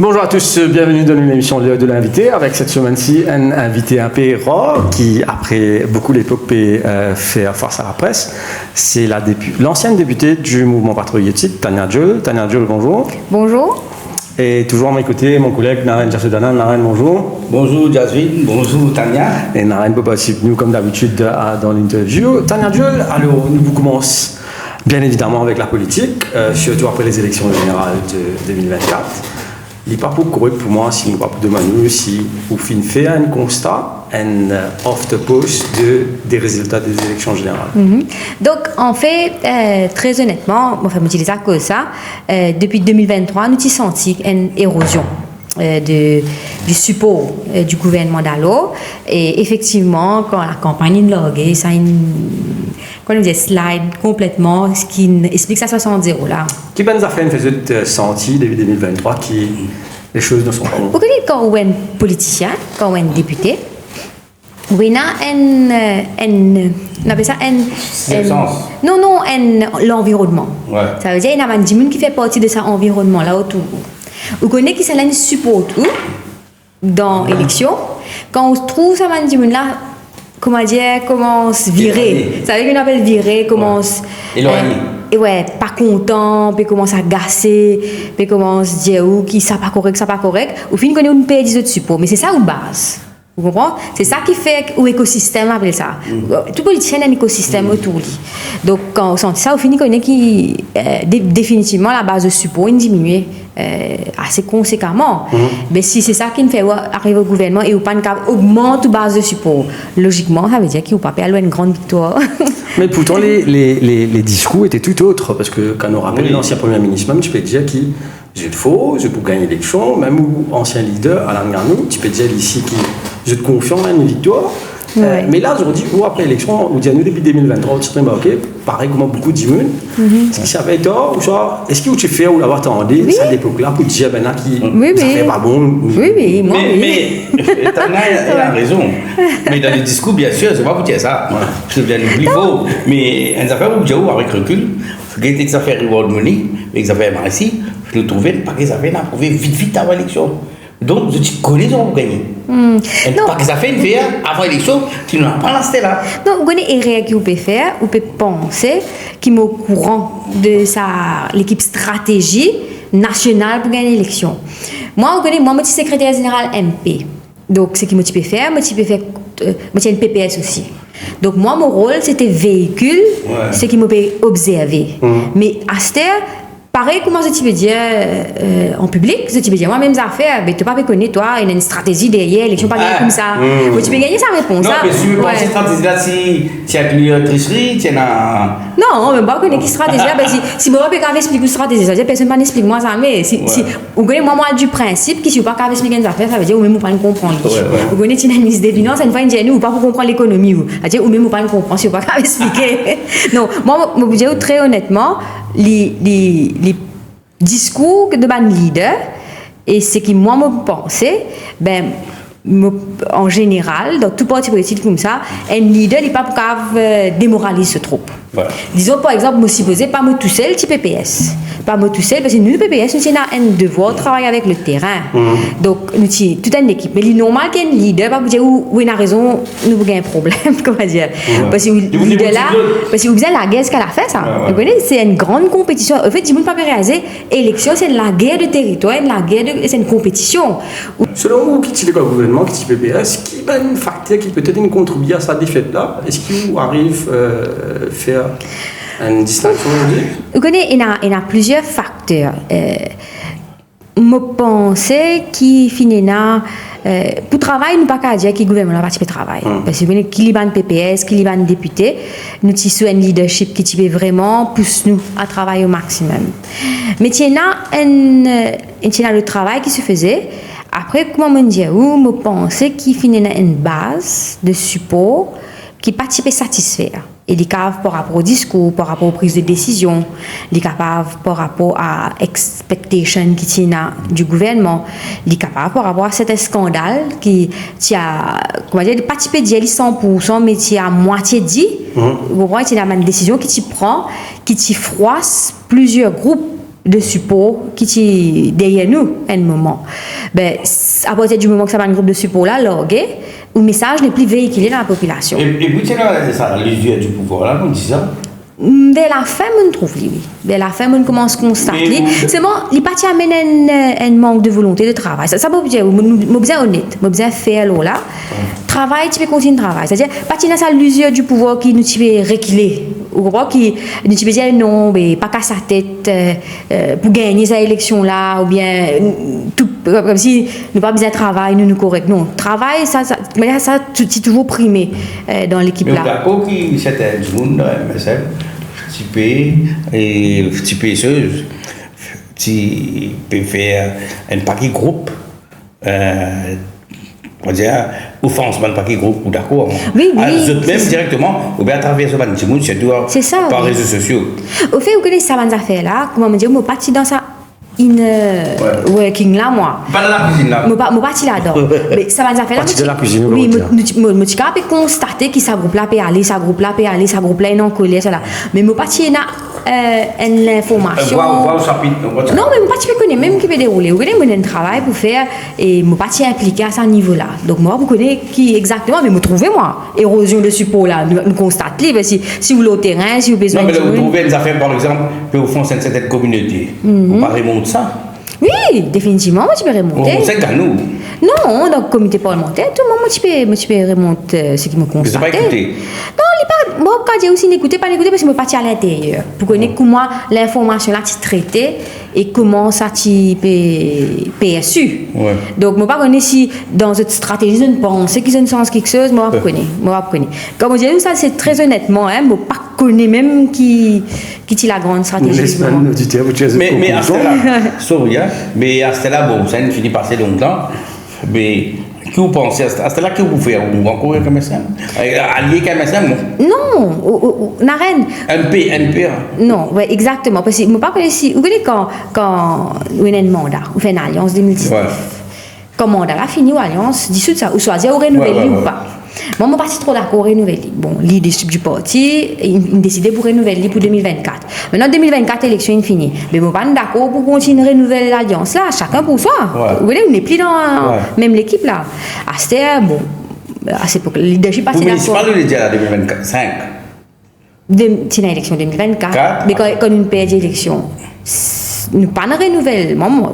Bonjour à tous, bienvenue dans une émission de l'invité avec cette semaine-ci un invité un peu rare qui, après beaucoup d'époques, peut faire face à la presse. C'est l'ancienne députée du mouvement patriotique, Tania Diol. Tania Diol, bonjour. Bonjour. Et toujours à mes côtés, mon collègue Naren Jasudana. Naren, bonjour. Bonjour Jasmine, bonjour Tania. Et Naren peut participer, nous, comme d'habitude, dans l'interview. Tania Diol, alors nous commençons bien évidemment avec la politique, surtout après les élections générales de 2024. Il n'est pas pour correct pour moi, si nous pas pour demander si vous finissez un constat, un off-the-post des résultats des élections générales. Donc, en fait, très honnêtement, enfin, je dis ça comme ça, depuis 2023, nous avons senti une érosion du support du gouvernement d'Allo. Et effectivement, quand la campagne est larguée, ça a une slide complètement, ce qui explique ça 60-0 là. Qui ben affaires faisait sentir depuis 2023 qui les choses ne sont pas bonnes? Vous connaissez quand on est un politicien, quand on est un député, on appelle ça l'environnement. Ouais. Ça veut dire qu'il y a des gens qui font partie de cet environnement là autour. Vous connaissez qui c'est un support dans l'élection. Quand on trouve ça, là, comment dire, commence virer. Ça veut dire qu'on appelle virer, commence. Éloigné. Et ouais, pas content, puis commence à agacer, puis commence à dire qui ça pas correct. Au final, on a une paire de support. Mais c'est ça ou base. Vous comprenez? C'est ça qui fait l'écosystème appelle ça. Tout politicien a un écosystème autour de lui. Donc, quand on sent ça, au final, on connaît définitivement la base de support diminue assez conséquemment. Mais si c'est ça qui fait arriver au gouvernement et pas augmente la base de support, logiquement, ça veut dire qu'il n'y a pas une grande victoire. Mais pourtant, les discours étaient tout autres. Parce que quand on rappelle l'ancien Premier ministre, même, tu peux dire qu'il je te faux, je peux gagner l'élection, même ou ancien leader, Alain Garnou, tu peux dire ici qu'il je te confie en une victoire. Ouais. Mais là, aujourd'hui, ou après l'élection, on dit à nous depuis 2023, tu te dis, ok, pareil comme beaucoup d'immunes. Est-ce que ça fait tort ou ça? Est-ce que tu fais ou l'avoir tendu, ça l'époque là, pour dire, ben là, ça fait pas bon? Oui, moi, mais Tania, elle a raison. Mais dans le discours, bien sûr, c'est pas pour dire ça. Je viens de plus faux. Mais une affaire où j'ai avec recul, que ça fait reward money, mais ça fait ici, je le trouvais, pas que ça fait approuvé vite avant l'élection. Donc, tu connais ce qu'on va gagner. Parce que ça fait une faire avant l'élection, tu n'as pas lancé là. Donc, vous connaissez les règles que vous pouvez faire, vous pouvez penser qu'il est au courant de l'équipe stratégie nationale pour gagner l'élection. Moi, je suis secrétaire général MP. Donc, ce que je peux faire, je suis une PPS aussi. Donc, moi, mon rôle, c'était véhicule, ce qui me peut observer. Mais à cette heure, pareil, comment tu peux dire en public, tu peux dire moi-même affaire, mais tu ne peux pas connaître, toi, il y a une stratégie derrière, l'élection pas gagner comme ça. Tu peux gagner sa réponse. Non, mais sur cette stratégie-là, si tu as une tricherie, tu as. Non, mais pas connaître qui stratégie. Si moi, je peux expliquer une stratégie, ça veut dire personne ne m'explique moi ça. Mais si vous connaissez moi du principe, que si vous ne pouvez pas expliquer une affaire, ça veut dire ou même vous ne pouvez pas comprendre. Vous connaissez une ministre des Finances, une fois, une ou pas pour comprendre l'économie. Ça veut dire ou même vous ne pouvez pas comprendre si vous ne pouvez pas expliquer. Non, moi, je vous dis très honnêtement, les discours de ban leader et ce qui moi me pensais en général dans tout parti politique comme ça un leader n'est pas pour démoraliser ce troupe. Disons par exemple moi supposé pas moi tout seul type PPS pas moi tout seul parce que nous PPS nous avons un devoir de travailler avec le terrain. Donc nous avons toute une équipe mais il est normal qu'un leader pas vous dire où il a raison nous avons un problème comment dire parce que le leader là parce que vous avez la guerre ce qu'elle a fait ça vous connaissez c'est une grande compétition en fait si vous ne pouvez pas réaliser élection c'est la guerre de territoire c'est une compétition. Selon vous, qui est le gouvernement, qui est PPS, qui est un facteur qui peut-être contribuer à cette défaite-là? Est-ce qu'il arrive à faire une distinction aujourd'hui? Vous connaissez, il y a plusieurs facteurs. Je pense qu'il finit pour travail, nous ne pouvons pas dire que le gouvernement a participé au travail. Parce que qui est un PPS, qui est un député, nous avons un leadership qui peut vraiment pousser nous à travailler au maximum. Mais il y a le travail qui se faisait. Après, comment me dire, je pense qu'il finit une base de support qui n'est pas satisfaire. Il est capable par rapport au discours, par rapport aux prises de décision, il est capable par rapport à l'expectation qui tient du gouvernement, il est capable par rapport à cet scandale qui a, comment dire, pas dire 100%, mais qui a moitié dit. Vous voyez, il y a une décision qui t'y prend, qui t'y froisse plusieurs groupes de support qui est derrière nous à un moment. Ben, à partir du moment que ça va un groupe de support là, logué, le message n'est plus véhiculé dans la population. Et puis, c'est ça, l'usure du pouvoir, là, on dit ça. Vers la fin, on trouve lui. Vers la fin, on commence à constater. C'est bon, il pas amène un manque de volonté de travail. Ça veut dire, je besoin honnête, je besoin faire là. Travail, tu peux continuer de travailler. C'est-à-dire, pas dans ça l'usure du pouvoir qui nous peut reculer. Ou qui nous peut dire non, mais pas qu'à sa tête pour gagner cette élection là, ou bien tout, comme si nous pas besoin de travail, nous correct. Non, travail, ça c'est toujours primé dans l'équipe là. Mais d'accord qui c'était du monde, MSM, typé et typé seuse, tu peux faire un paquet groupe. On va dire, offense, un paquet groupe, ou d'accord. Oui, oui. Même directement, ou bien à travers ce bâtiment, c'est ça, par réseaux sociaux. Au fait, vous connaissez ça, ces affaires-là, comment me dire, je suis parti dans ça. Working là, moi. Pas dans la cuisine là. Je suis parti là-dedans. Mais ça va nous faire là. Parti de la cuisine, oui, je suis capable de constater que ça groupe là peut aller, ça groupe là peut aller, ça groupe là est en colère, cela. Mais je suis parti là. L'information. Non, mais je ne connais même qui peut dérouler. Je connais un travail pour faire et je ne suis pas impliqué à ce niveau-là. Donc, moi, je connais qui exactement, mais je trouve moi, érosion de support là, nous constatons. Si vous voulez au terrain, si vous avez besoin de. Non, mais vous trouvez des affaires, par exemple, que au fond, c'est cette communauté. Vous ne remonter ça? Oui, définitivement, moi, tu peux remonter. C'est qu'à nous. Non, dans le comité parlementaire, tout le monde, moi, tu peux remonter ce qui me constate. Vous n'avez pas écouté? Non, moi, quand j'ai aussi n'écouter, pas l'écouter parce que je suis parti à l'intérieur. Pour connaître comment l'information là, tu traitée et comment ça, tu PSU. Ouais. Donc, moi, pas connaître si dans cette stratégie, je ne pense qu'ils ont un sens quelque chose, moi, je connais. Comme je dis, ça, c'est très honnêtement, hein, moi, pas connais même qui est la grande stratégie. Mais à ce là, mais à ce là, bon, ça ne finit pas assez longtemps, mais qui vous pensez à ce là que vous faites ou encore comme ça allié comme ça non Naren NP non ouais exactement parce que moi pas connais si vous connaissez quand on a un mandat on fait une alliance 2019 quand mandat là fini ou alliance dissout ça ou choisir ou renouveler ou pas. Moi, je ne suis pas si trop d'accord pour renouveler. Bon, leadership du parti, il décidé pour renouveler pour 2024. Maintenant, 2024, l'élection est finie. Mais je ne suis pas d'accord pour continuer à renouveler l'alliance là, chacun pour soi. Vous voyez, on n'est plus dans même l'équipe là. À cette époque, bon, à cette époque, le leadership pas si d'accord. Vous ne déjà 2025 c'est une élection 2024. Mais quand on perd l'élection, nous ne pas de renouvellement.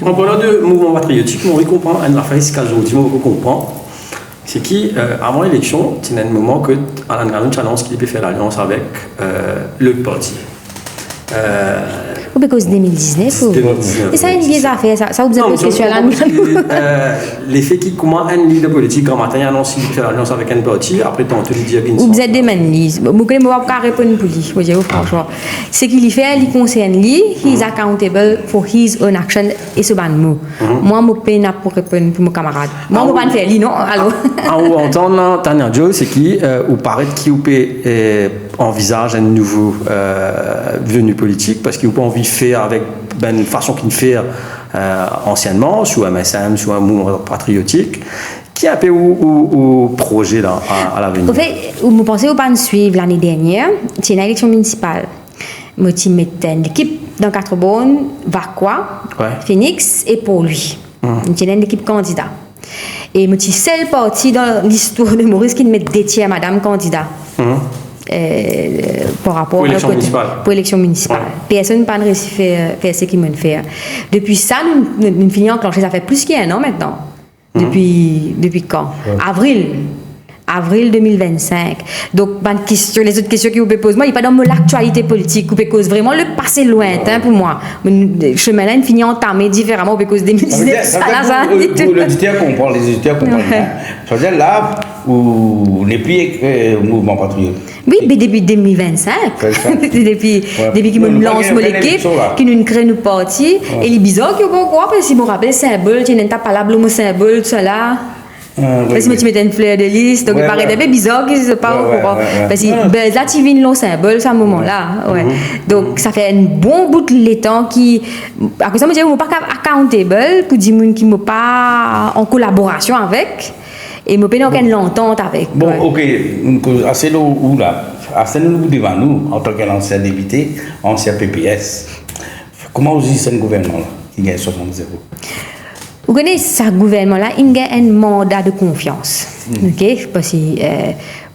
En parlant de mouvement patriotique, on comprend un affaire ici qu'aujourd'hui, on comprend. C'est qu'avant l'élection, il y a un moment que Alain Granou annonce qu'il peut faire l'alliance avec l'autre parti. Ou parce que 2019 et ça, une vieille affaire, ça vous avez posé sur Alain Granou. L'effet qui commence un leader politique, quand matin, il annonce qu'il fait l'alliance avec un parti, après, tantôt, il dit à vous êtes des manies. Vous ne pouvez pas répondre pour lui, franchement. Ce qu'il fait, il concerne lui, he is accountable for his own action, et ce ban mot. Moi, je ne peux pas répondre pour mon camarade. Moi, je ne peux pas faire lui, non? Alors. On entend là, Tania Joe, c'est qui, ou paraît qu'il envisage un nouveau venu politique, parce qu'il n'a pas envie de faire avec une façon qu'il fait anciennement, sous MSM, sous un mouvement patriotique, qui est un peu au projet là, à l'avenir. En fait, vous pensez au pas suivre l'année dernière, c'est une élection municipale. Moi, je mets une équipe dans 4 bonnes, Vacois, Phoenix, et pour lui. C'est une équipe candidat. Et je suis seul parti dans l'histoire de Maurice qui met détier madame candidat. Par rapport pour l'élection municipale. Personne n'a pas réussi à faire ce qu'il m'a fait. Depuis ça, nous finissons enclenché. Ça fait plus qu'un an maintenant. Depuis quand? Avril 2025. Donc, les autres questions que vous pouvez poser, moi, il n'y a pas dans l'actualité politique. Vous pouvez cause vraiment le passé lointain pour moi. Le chemin là, il finit entamé différemment. Vous pouvez cause 2019. L'auditeur comprend, les auditeurs comprennent. Ça veut dire là où n'est plus au mouvement patriotique. Oui, mais depuis 2025. depuis qu'il me lance l'équipe, qu'il nous crée nos partis. Et les bizarres qui ont quoi, parce que si je me rappelle, symbole, tu n'as pas la le symbole, tout ça là. Parce que tu mets une fleur de lys, donc il paraît un peu bizarre qu'ils ne sont pas au courant. Parce que là, tu viens le symbole, à ce moment-là. Donc, ça fait un bon bout de temps qui. À cause de ça, je ne suis pas accountable pour dire qu'ils ne sont pas en collaboration avec. Et je ne peux pas l'entente avec. Bon, ok, assez lourd là. c'est nous devant nous, en tant qu'ancien député, ancien PPS. Comment vous dites ce gouvernement-là qui gagne 60-0? Vous connaissez ce gouvernement-là, il a un mandat de confiance. Ok? Parce que,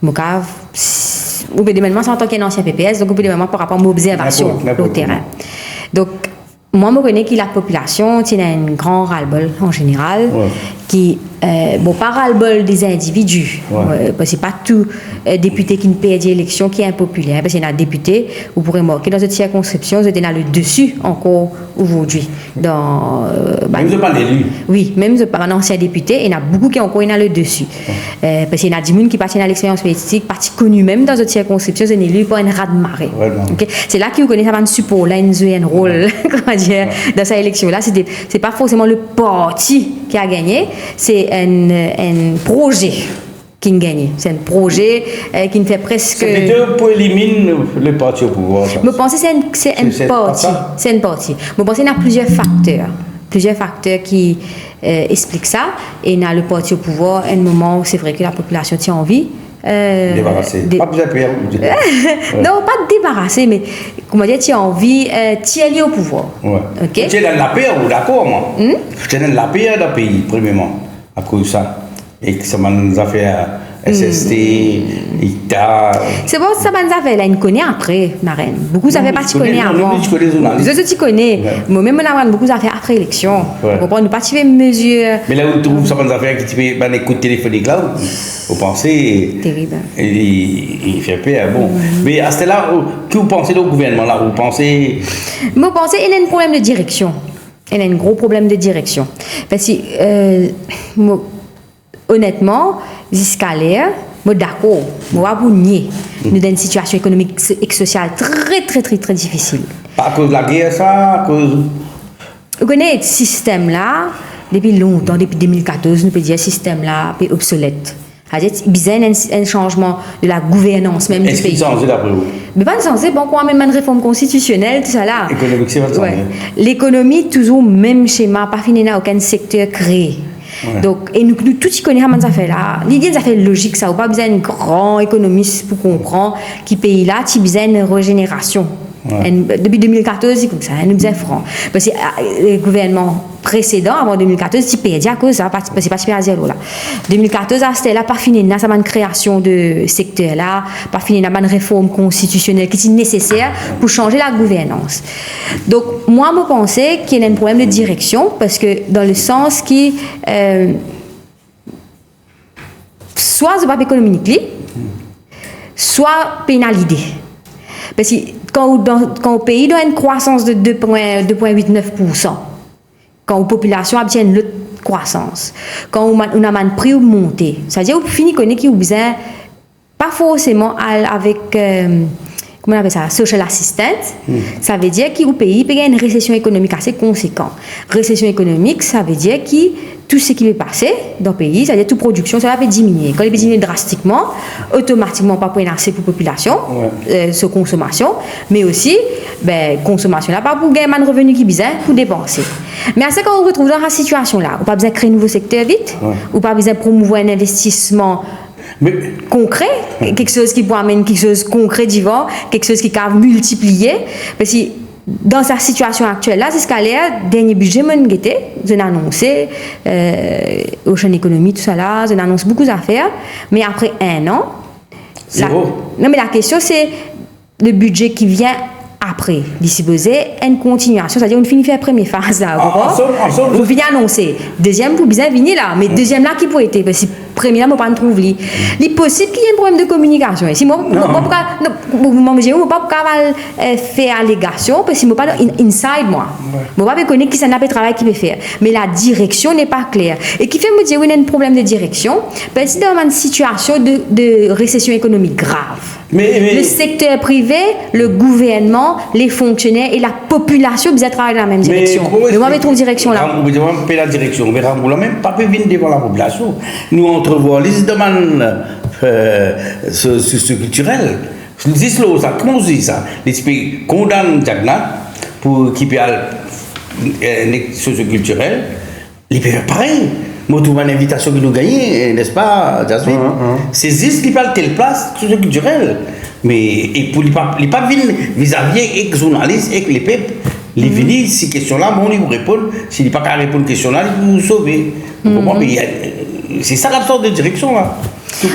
vous pouvez demander, en tant qu'ancien PPS, donc vous pouvez demander par rapport à l'observation au terrain. Donc, moi, je connais que la population, il y a un grand ras-le-bol en général, qui, pas ras-le-bol des individus, parce que pas tout député qui ne paye d'élection qui est impopulaire, parce qu'il y a des députés, vous pourrez marquer dans cette circonscription, vous êtes là le dessus encore aujourd'hui. Même si pas l'élu. Oui, même si pas un ancien député, il y en a beaucoup qui ont encore le dessus. Parce qu'il y a des gens qui partent à l'expérience politique, partis connus même dans cette circonscription, c'est élu pour un rat de marée. Okay? C'est là que vous connaissez un support, là, un rôle, comment dire, dans cette élection-là. C'est pas forcément le parti qui a gagné, c'est un projet qui a gagné. C'est un projet qui ne fait presque... C'est les deux pour éliminer le parti au pouvoir. Je pense que c'est un parti. C'est un parti. Je pense qu'il y a plusieurs facteurs qui expliquent ça. Et il y a le parti au pouvoir, à un moment où c'est vrai que la population tient envie. Débarrasser. Pas besoin de payer. Non, pas débarrasser, mais comment dire, tu as envie, tu es lié au pouvoir. Okay? Tu es dans la paix, d'accord, moi. Tu es dans la paix d'un pays, premièrement, à cause de ça. Et que ça nous a fait SST, ITA. C'est bon, ça m'a fait là, une connaît après, Marraine. Beaucoup ça fait pas tu connais avant. Je connais les journalistes. Je connais. Moi-même, on a beaucoup d'affaires après l'élection. Vous comprenez, nous pas de mesures. Mais là où tu trouves ça m'a fait que tu fais un écoute téléphonique là, vous pensez. Terrible. Il fait peur, bon. Mais à ce là, que vous pensez au gouvernement là? Vous pensez. Moi, je pense qu'il y a un problème de direction. Il y a un gros problème de direction. Parce que, honnêtement, jusqu'à l'air, je suis d'accord, je vais vous nier. Nous dans une situation économique et sociale très difficile. Pas à cause de la guerre, ça, à cause. Vous connaissez ce système-là, depuis longtemps, depuis 2014, nous pouvons dire que ce système-là est obsolète. C'est-à-dire qu'il y a un changement de la gouvernance même du pays. Est-ce qu'il change d'après vous? Mais pas de sens, bon, quand même une réforme constitutionnelle, tout ça là. L'économie, c'est votre L'économie, toujours même schéma, pas fini dans aucun secteur créé. Donc, et nous tous connaissons ces affaires-là. Il y a des affaires logiques, ça. Ou pas besoin d'un grand économiste pour comprendre qu'il pays là, il besoin d'une régénération. Depuis 2014, c'est comme ça, nous besoin franc. Parce que le gouvernement précédent, avant 2014, il payait à cause ça, c'est pas super à zéro là. 2014, c'était là, pas fini, là, ça m'a une création de secteur là, pas fini, là, une réforme constitutionnelle qui est nécessaire pour changer la gouvernance. Donc, moi, je pensais qu'il y a un problème de direction, parce que dans le sens qui, soit ce papier économique, soit pénalité. Parce que quand au pays doit une croissance de 2,89%, quand la population obtient une croissance, quand on a un prix monté, c'est-à-dire qu'on finit qu'on a besoin, pas forcément avec, comment on appelle ça, social assistance, ça veut dire qu'au pays, il y a une récession économique assez conséquente. Récession économique, ça veut dire que tout ce qui est passé dans le pays, c'est-à-dire toute production, ça va diminuer. Quand il va diminuer drastiquement, automatiquement, pas pour assez pour la population, sur consommation, mais aussi, consommation là, pas pour gagner un revenu qui est besoin pour dépenser. Mais à ce qu'on retrouve dans cette situation-là, on n'a pas besoin de créer un nouveau secteur vite, ou pas besoin de promouvoir un investissement concret, quelque chose qui peut amener quelque chose de concret d'ivant, quelque chose qui peut multiplier, parce que dans sa situation actuelle là, c'est ce qu'elle est, dernier budget mon guetté, j'ai annoncé Ocean Economy, tout ça là, j'ai annoncé beaucoup d'affaires, mais après un an, non mais la question c'est le budget qui vient après, d'ici une continuation, c'est-à-dire on finit faire la première phase là, vous finissez annoncer, deuxième pour bien venir là, mais deuxième là qui peut être, parce que première là, on ne peut pas trouver. Il est possible qu'il y ait un problème de communication. Si moi, je ne peux pas faire allégation, parce que je ne peux pas inside moi. Je ne peux pas connaître qui c'est le travail qu'il peut faire. Mais la direction n'est pas claire. Et qui fait me dire qu'il y a un problème de direction, parce que dans une situation de récession économique grave. Le secteur privé, le gouvernement, les fonctionnaires et la population doivent travailler dans la même direction. Mais moi, je trouve direction là. On peut la direction, mais on ne peut même pas venir devant la population. Nous, on entrevoit les demandes culturelles. Comment on dit ça? Les pays condamnent Jagna pour qu'il y ait une socio-culturelle. Ils peuvent faire pareil. Moi, trouve une invitation qui nous gagne, n'est-ce pas, Jasmine? C'est juste qu'il parle de telle place socio-culturelle. Mais et pour les pas vis-à-vis avec les journalistes, avec les peuples, les venir ces questions-là, bon, ils vous répondent. S'il n'est pas qu'à répondre aux questions-là, ils vous sauver. C'est ça l'absence de direction là.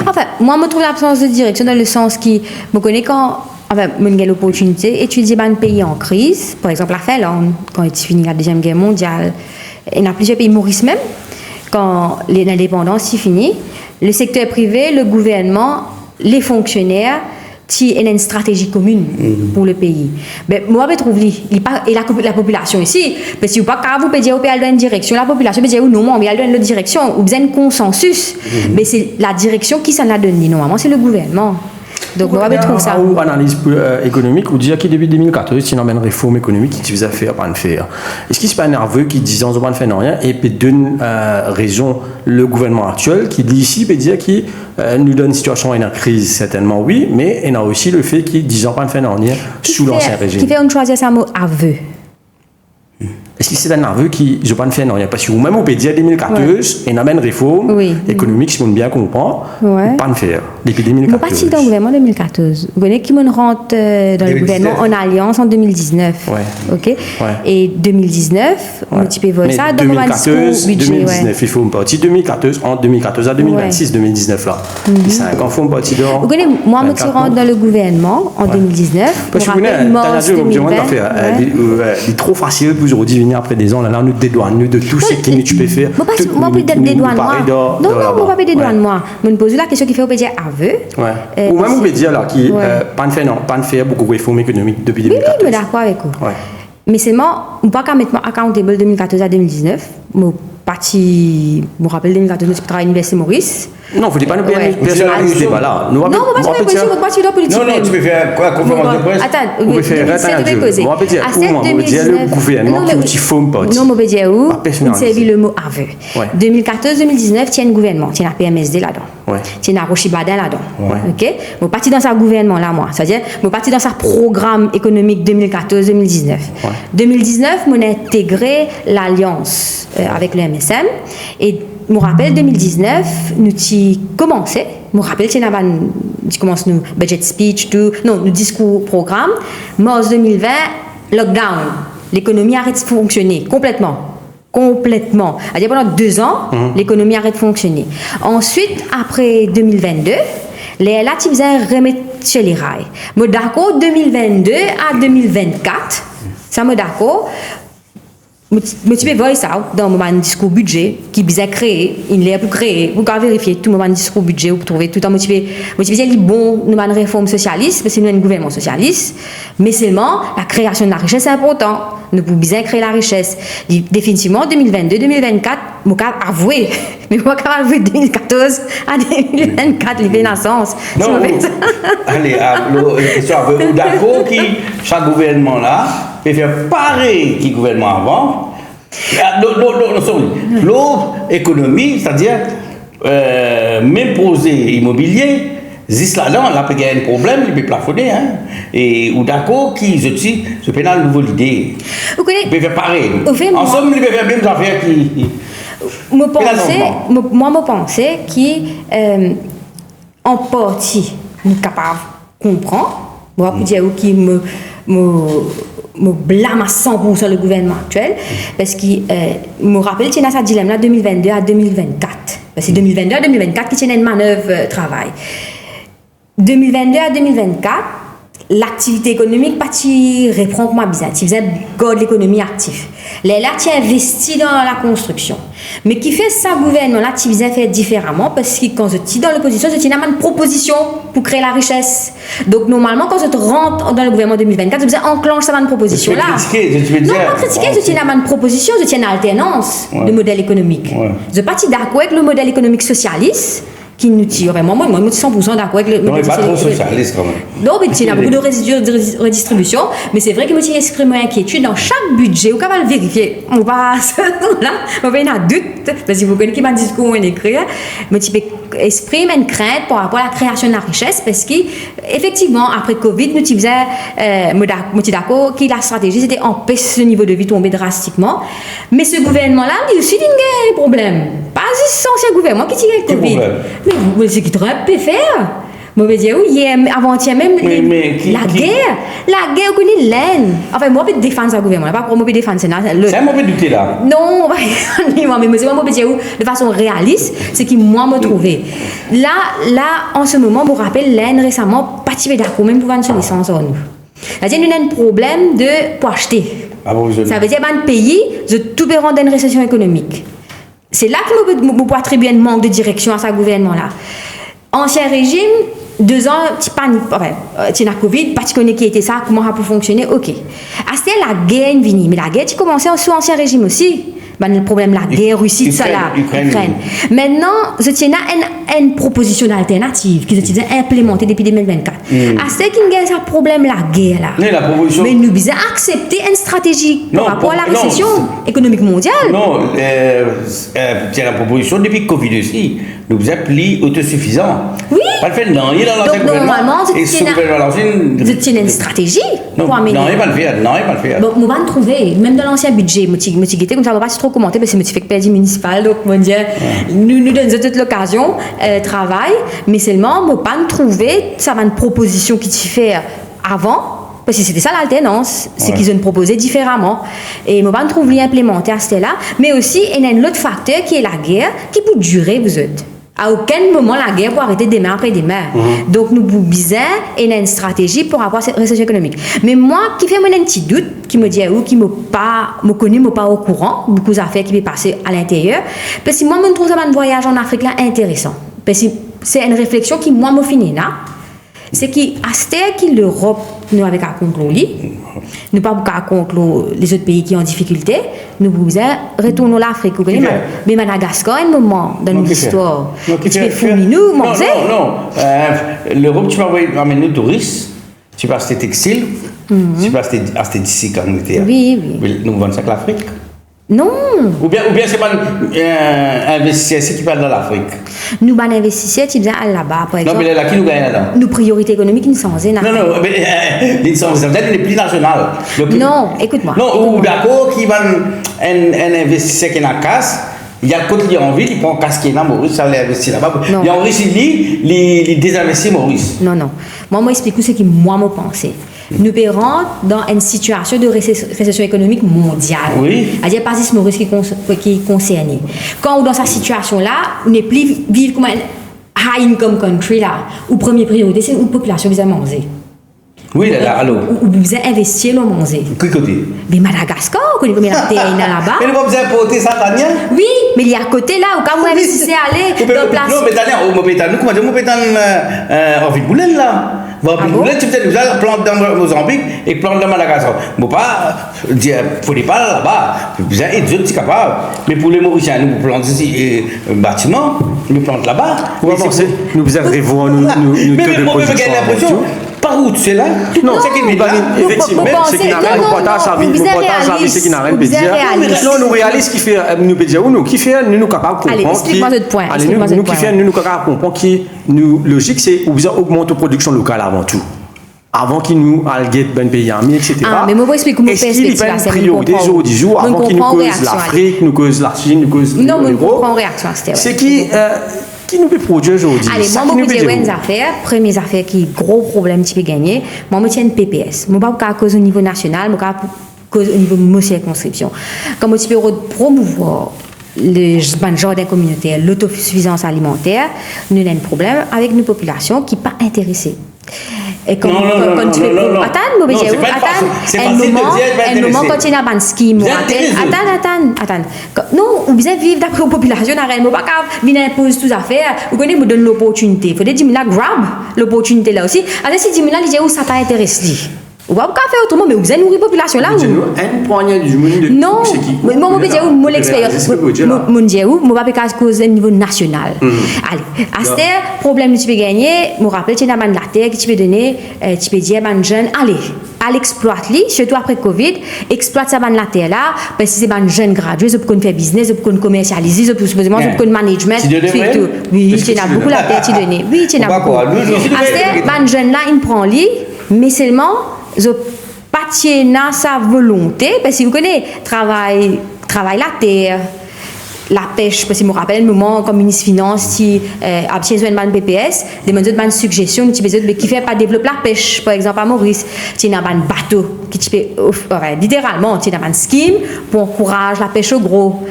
Enfin, moi, je trouve l'absence de direction dans le sens qui me connaît quand. Enfin, j'ai l'opportunité d'étudier un pays en crise, par exemple la Finlande, quand il finit la Deuxième Guerre mondiale. Il y a plusieurs pays, Maurice même, quand l'indépendance est finie, le secteur privé, le gouvernement, les fonctionnaires, il y a une stratégie commune pour le pays. Mais moi, je trouve et la population ici, parce que pas quand vous pouvez dire dans une direction, la population peut dire non, mais elle donne une direction, ou bien un consensus. Mais c'est la direction qui s'en a donné. Normalement, c'est le gouvernement. Donc, moi, je trouve ça. Ou analyse économique, ou dire que depuis 2014, il y a une réforme économique qui faisait faire, pas faire. Est-ce qu'il n'est pas nerveux qui disait on ne va pas faire rien et puis donne raison le gouvernement actuel qui dit ici, peut dire qu'il nous donne une situation et une crise, certainement oui, mais il y a aussi le fait qu'il disait on ne va pas faire rien sous l'ancien régime. Qui fait on choisit ça mot aveu. Est-ce que c'est un nerveux qui ne pas faire rien? Parce que même au peut dire 2014, il y a une réforme économique, si on bien comprend, pas de faire. Depuis 2014. Je suis pas dans le gouvernement en 2014. Vous voyez qui me rentre dans le gouvernement en alliance en 2019. Ok. Et 2019, on peut voir ça dans le discours budget. 2019, il faut une partie 2014, en 2014 à 2026, 2019 là. Et 5 ans, il faut une partie dans. Vous voyez, moi, je suis rentre dans le gouvernement en 2019. Parce que vous c'est trop facile pour aujourd'hui venir après des ans, là, nous dédouane de tout ce que tu peux faire. Moi, pas de dédouane moi. Non, moi, pas de dédouane moi. Je me pose la question qu'il fait, on peut dire aveu. Ou même on peut dire là, qui pas de faire beaucoup de réformes économiques depuis 2014. Oui, je suis d'accord avec vous. Mais seulement, on ne peut pas mettre accountable 2014 à 2019. Je me rappelle 2014, je travaille à l'Université Maurice. Non, il ne faut pas nous personnaliser ce débat là. Non, on va pas se faire politique. Non, tu peux faire quoi, conférence de presse? Attends, on peut faire un on peut dire le gouvernement qui forme partie. Non, on peut dire où on servi le mot aveu. 2014-2019, il y a un gouvernement, il y a un PMSD là-dedans. Il y a un Rochibadin là-dedans. Ok? Je parti dans ce gouvernement là, moi. C'est-à-dire, je parti dans ce programme économique 2014-2019. 2019, on a intégré l'alliance avec le MSM et je me rappelle 2019, nous avons commencé. Je me rappelle que nous commençons nos budget speech, nos discours programme. Mars 2020, lockdown. L'économie arrête de fonctionner complètement. C'est-à-dire pendant 2 ans, l'économie arrête de fonctionner. Ensuite, après 2022, les là, tu faisais remettre chez les rails. Mais d'accord, 2022 à 2024, ça me d'accord. Mais tu peux voir ça dans mon discours budget qui est créé, il est pour créer, vous pouvez vérifier tout mon discours budget, vous trouvez tout le temps motivé les bons, nous avons une réforme socialiste, parce que nous avons un gouvernement socialiste, mais seulement la création de la richesse est importante. Nous pouvons bien créer la richesse. Définitivement, 2022-2024, je peux avouer, mais je peux avouer 2014 à 2024, les naissances. Non, allez, question d'accord qui, chaque gouvernement là, peut faire pareil qui gouvernement avant. L'autre économie, c'est-à-dire même projet immobilier, juste là-dedans, là, il y a un problème, il peut plafonner. Et ou d'accord, qui se fait dans nouveau idée. Il peut faire pareil. En somme, il peut faire bien des affaires qui. Moi, je pense qu'en partie, nous sommes capables de comprendre. Moi, je peux dire qui me blâme à 100% le gouvernement actuel, parce que me rappelle qu'il y a ce dilemme-là 2022 à 2024. C'est 2022 à 2024 qui tient une manœuvre travail. 2022 à 2024, l'activité économique reprend comme bizarre. Tu faisais de l'économie active. Là, tu investis dans la construction. Mais qui fait ça, gouvernement, là, tu faisais faire différemment parce que quand tu es dans l'opposition, tu as une proposition pour créer la richesse. Donc, normalement, quand tu rentres dans le gouvernement 2024, tu enclenches cette proposition-là. Non, pas critiquer, tu as une proposition, tu as une alternance de modèle économique. Je ne suis pas d'accord avec le modèle économique socialiste. Qui nous tire vraiment. Moi, je suis 100% d'accord avec le. Non, mais pas trop socialiste quand même. Non, mais il y a beaucoup de redistribution. Mais c'est vrai que moi, j'ai exprimé inquiétude dans chaque budget. Vous pouvez le vérifier. On va là, on va y avoir un doute. Parce que vous connaissez mon discours, on écrit. Mais tu peux exprimer une crainte par rapport à la création de la richesse. Parce qu'effectivement, après Covid, nous disons, je suis d'accord que la stratégie, c'était empêcher ce niveau de vie tomber drastiquement. Mais ce gouvernement-là, il aussi a un problème. Pas juste l'ancien gouvernement qui tire le Covid. Mais c'est qui Trump peut faire. Moi, je dis, oui, avant-hier même, la guerre, vous connaissez l'aine. Enfin, moi, je peux défendre ce gouvernement, pas pour moi, je peux défendre ça. C'est un mauvais douter là. Non, mais c'est moi, je dis, de façon réaliste, c'est qui moi me trouvé. Là, en ce moment, je me rappelle, l'aine récemment, pas de d'accord, même pour une licence en nous. C'est-à-dire, il y a un problème pour acheter. Ça veut dire que le pays, je tout rendre dans une récession économique. C'est là que je peux attribuer un manque de direction à ce gouvernement-là. Ancien régime, 2 ans, tu as Covid, pas tu connais qui était ça, comment ça peut fonctionner, ok. C'était la guerre venue, mais la guerre, tu commençais sous ancien régime aussi. Le problème, la guerre, Russie, tout ça là, Ukraine. Maintenant, je tiens à une proposition alternative qui est implémentée depuis 2024. C'est qu'il y a un problème, la guerre là. Mais nous devons accepter une stratégie par rapport à la récession économique mondiale. Non, c'est la proposition depuis Covid aussi. Nous devons être autosuffisants. Oui. Pas le fait, non, il est dans l'ancien gouvernement. Normalement, je tiens une stratégie. Non, il va le faire. Donc, on va le trouver, même dans l'ancien budget, comme ça, on ne va pas trop commenter, parce que c'est fait que pays municipal, donc on dit, nous donnons toute l'occasion, travail, mais seulement, on ne va pas trouver, ça va une proposition qui t'y fait avant, parce que c'était ça l'alternance, c'est qu'ils ont proposé différemment. Et on va pas trouver implémenté à ce là, mais aussi, il y a un autre facteur qui est la guerre, qui peut durer, vous êtes. À aucun moment la guerre peut arrêter demain après demain. Donc nous pouvons et une stratégie pour avoir cette récession économique. Mais moi, qui fait un petit doute, qui me dit qui me connaît, me pas au courant, beaucoup d'affaires qui peuvent passer à l'intérieur, parce que moi, je trouve ça un voyage en Afrique là intéressant. Parce que c'est une réflexion qui moi me finit là. C'est qu'à ce que l'Europe nous avait qu'à contrôler, nous pas qu'à contrôler les autres pays qui ont en difficulté, nous pouvons retourner l'Afrique. Mais Madagascar, un moment dans notre histoire, tu fais fouiller nous, manger. Non. L'Europe, tu vas amener des touristes, tu vas acheter textile, tu vas acheter d'ici quand nous étions. Oui. Nous vendons ça que l'Afrique. Non. Ou bien c'est pas un investisseur qui parle dans l'Afrique. Nous, un investisseur qui vient là-bas, par exemple. Non, mais là, qui nous gagne là-dedans? Nos priorités économiques, nous sommes en Non, mais ils sont les plus nationales. Non, écoute-moi. Non, ou d'accord, qui va un investisseur qui est dans la casse. Il y a quand il a envie, il prend un casque qui est dans Maurice, ça l'investit là-bas. Il y a en Russie, il désinvestit Maurice. Non. Moi, j'explique ce que moi, je pensais. Nous pérons dans une situation de récession économique mondiale. Oui. C'est-à-dire pas juste Maurice qui est concerné. Quand dans cette situation-là, on n'est plus vivre comme un high income country là, où première priorité c'est où la population vient manger. Oui, là, allô. Où vous investir le manger. Quel côté? Mais Madagascar, on connaît combien de terrain là-bas. Mais vous avez importé ça, Daniel? Oui, mais il y a à côté là, où quand vous investissez aller dans place. Non, mais Daniel, on peut en Ville-Boulène là. Ville-Boulène, tu peux nous planter dans Mozambique et planter dans Madagascar. Bon, pas dire, faut pas là-bas. Vous êtes des autres capables. Mais pour les Mauriciens, nous plantons ici un bâtiment, nous plantons là-bas. Nous observons nous taux de production. Par où c'est là? Non, c'est qu'il n'est pas effectivement, c'est qu'il n'a rien, nous partage avec ce qui n'a rien de dire. Non, nous réalisons qui fait, nous peut dire nous, qui fait, nous capables de comprendre. Allez, explique-moi ce point. Nous qui fait, nous capables de comprendre qui, nous, logique, c'est augmenter la production locale avant tout. Avant qu'il nous alguette ben pays amis, etc. Mais moi, je explique comment perspective. Est-ce qu'il y a une priorité jour du jour avant qu'il nous cause l'Afrique, nous cause la Chine, nous cause l'Europe? Non, je comprends réaction à cette. C'est qui nous peut produire aujourd'hui? Allez, moi, je vais une affaire. Première affaire qui est gros problème qui peut gagner. Moi, je tiens une PPS. Moi, pas cause au niveau national, mais cause au niveau de ma circonscription. Comme tu peux promouvoir le jardin communautaire, l'autosuffisance alimentaire, nous avons un problème avec nos populations qui ne sont pas intéressées. Et quand tu fais attends, un moment quand tu as un scheme, attends. Non, on besoin vivre d'après la population, on pas venir imposer toutes les affaires, on connaît me donne l'opportunité. Il faut dire là grab l'opportunité là aussi. Alors si dis là il dit où ça t'intéresse. On va pas faire autrement, mais vous avez nourri la population là. Un poignet du monde de. Non, moi, je vais dire mon expérience. Mon Dieu, moi, je vais pas cause au niveau national. Allez, à ce problème que tu peux gagner, je me rappelle, tu as la terre que tu peux donner, tu peux dire à un jeune, allez, exploite-les, surtout après Covid, exploite ça la terre là, parce que c'est un jeune gradué, je peux faire business, je peux commercialiser, je peux management, tout. Oui, tu as beaucoup la terre, tu donnes. Oui, tu as beaucoup. À ce un jeune là, il prend lui, mais seulement je pas tiens sa volonté parce que vous connaissez travail la terre la pêche, parce que je me rappelle le moment comme ministre Finance, si a besoin de PPS, des bonnes suggestions, qui fait pas développer la pêche, par exemple à Maurice, tu as un bateau qui fait littéralement, tu as un scheme pour encourager la pêche au gros.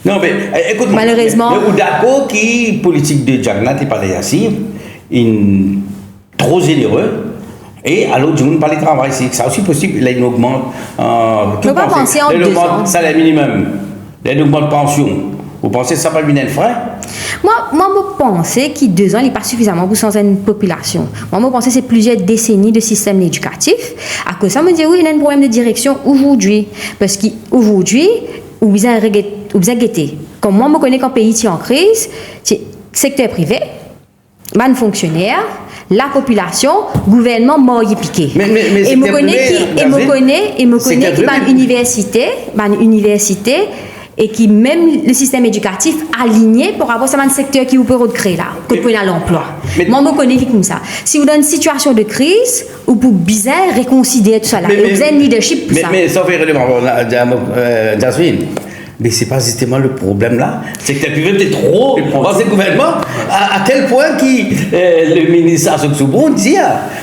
Non, mais écoute, malheureusement, le Udako qui politique de Jagna, tu parlais ici, trop généreux. Et à l'autre jour, on parle de travail, c'est aussi possible. Là, il augmente. On ne pas penser en 2 ans. Salaire minimum. Là, il augmente pension. Vous pensez que ça va venir un frein? Moi, je pense que 2 ans, il n'est pas suffisamment pour changer une population. Moi, je pense que c'est plusieurs décennies de système éducatif. À cause de ça, je me dis, oui, il y a un problème de direction aujourd'hui. Parce qu'aujourd'hui, vous avez guetté. Comme moi, je connais qu'un pays qui est en crise, c'est secteur privé, man fonctionnaire, la population, gouvernement mort y piqué. Mais et me connais qu'il y a une université et qui même le système éducatif aligné pour avoir un secteur qui vous peut recréer là, que pour l'emploi. Moi, je connais comme ça. Si vous avez une situation de crise, ou pour bizarre reconsidérer tout ça là, vous avez un leadership pour ça. Mais ça fait relever, Jasmine. Mais ce n'est pas justement le problème là. C'est que tu veux trop dans ce gouvernement, à tel point que le ministre Assok Soubon dit,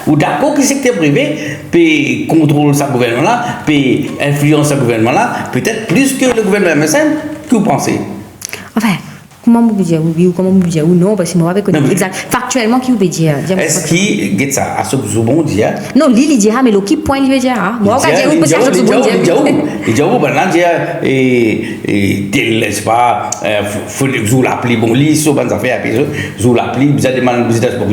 ou d'accord que le secteur privé peut contrôler ce gouvernement là, peut influencer ce gouvernement là, peut-être plus que le gouvernement MSN. Que vous pensez? Enfin, comment vous dire oui ou comment vous dire ou non, parce que moi avec exact factuellement qui vous peut dire. Est-ce qu'il get ça Assok Soubon dit? Non, il dira mais qui point il veut dire moi on va dire ou parce que Assok Soubon dit. Il dit oh ben là et tel n'est pas faut vous l'appeler bon lit sur bonnes affaires puis vous l'appeler vous avez demandé visite pour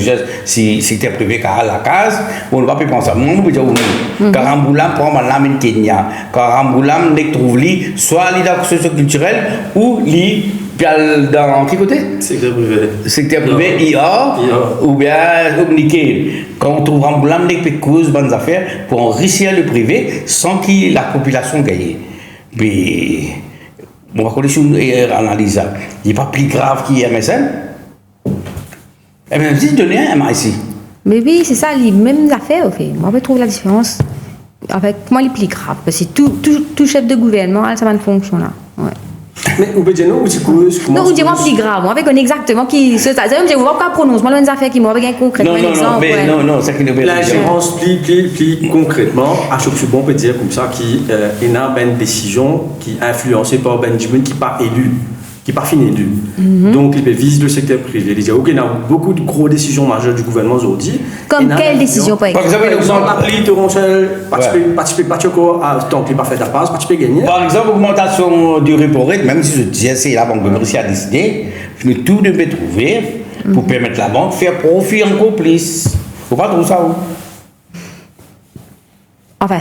si c'était privé à la case on ne va pas penser moi vous dire Karamboulam prend madame en Kenya Karamboulam ne trouve lui soit leader socio-culturel ou lui dans quel côté? Secteur privé. Secteur privé, IA, ou bien Nickel. Quand on trouve un boulot, on peut causer bonnes affaires pour enrichir le privé sans que la population gagne. Mais, on va connaître une analyse. Il n'est pas plus grave qu'il y a MSN. Et même si je donnais un ici. Mais oui, c'est ça, les mêmes affaires. Okay. Moi, je trouve la différence. Avec moi, il est plus grave. Parce que tout chef de gouvernement, ça va une fonction là. Ouais. Mais vous pouvez dire non, c'est cause. Non, vous dites plus grave. On connaît exactement qui. C'est-à-dire, on ne va pas prononcer. Moi, les affaires qui m'ont avec un concret. Non, c'est qu'il la gérance plus concrètement, à chaque fois, on peut dire comme ça qu'il y a une décision qui est influencée par Benjamin qui n'est pas élu. Qui n'est pas fini élu. Donc, il vise le secteur privé. Il dit, OK, il y a beaucoup de grosses décisions majeures du gouvernement aujourd'hui. Comme quelle décision, par exemple? Par exemple, l'appli torrentiel, participer pas à tant qu'il n'a pas fait la passe, participer gagner. Par exemple, augmentation du repo rate, même si je disais, c'est la Banque de Mauricie a décidé, mais tout devait trouver pour permettre la banque de faire profit encore plus. Il ne faut pas trouver ça où? Enfin,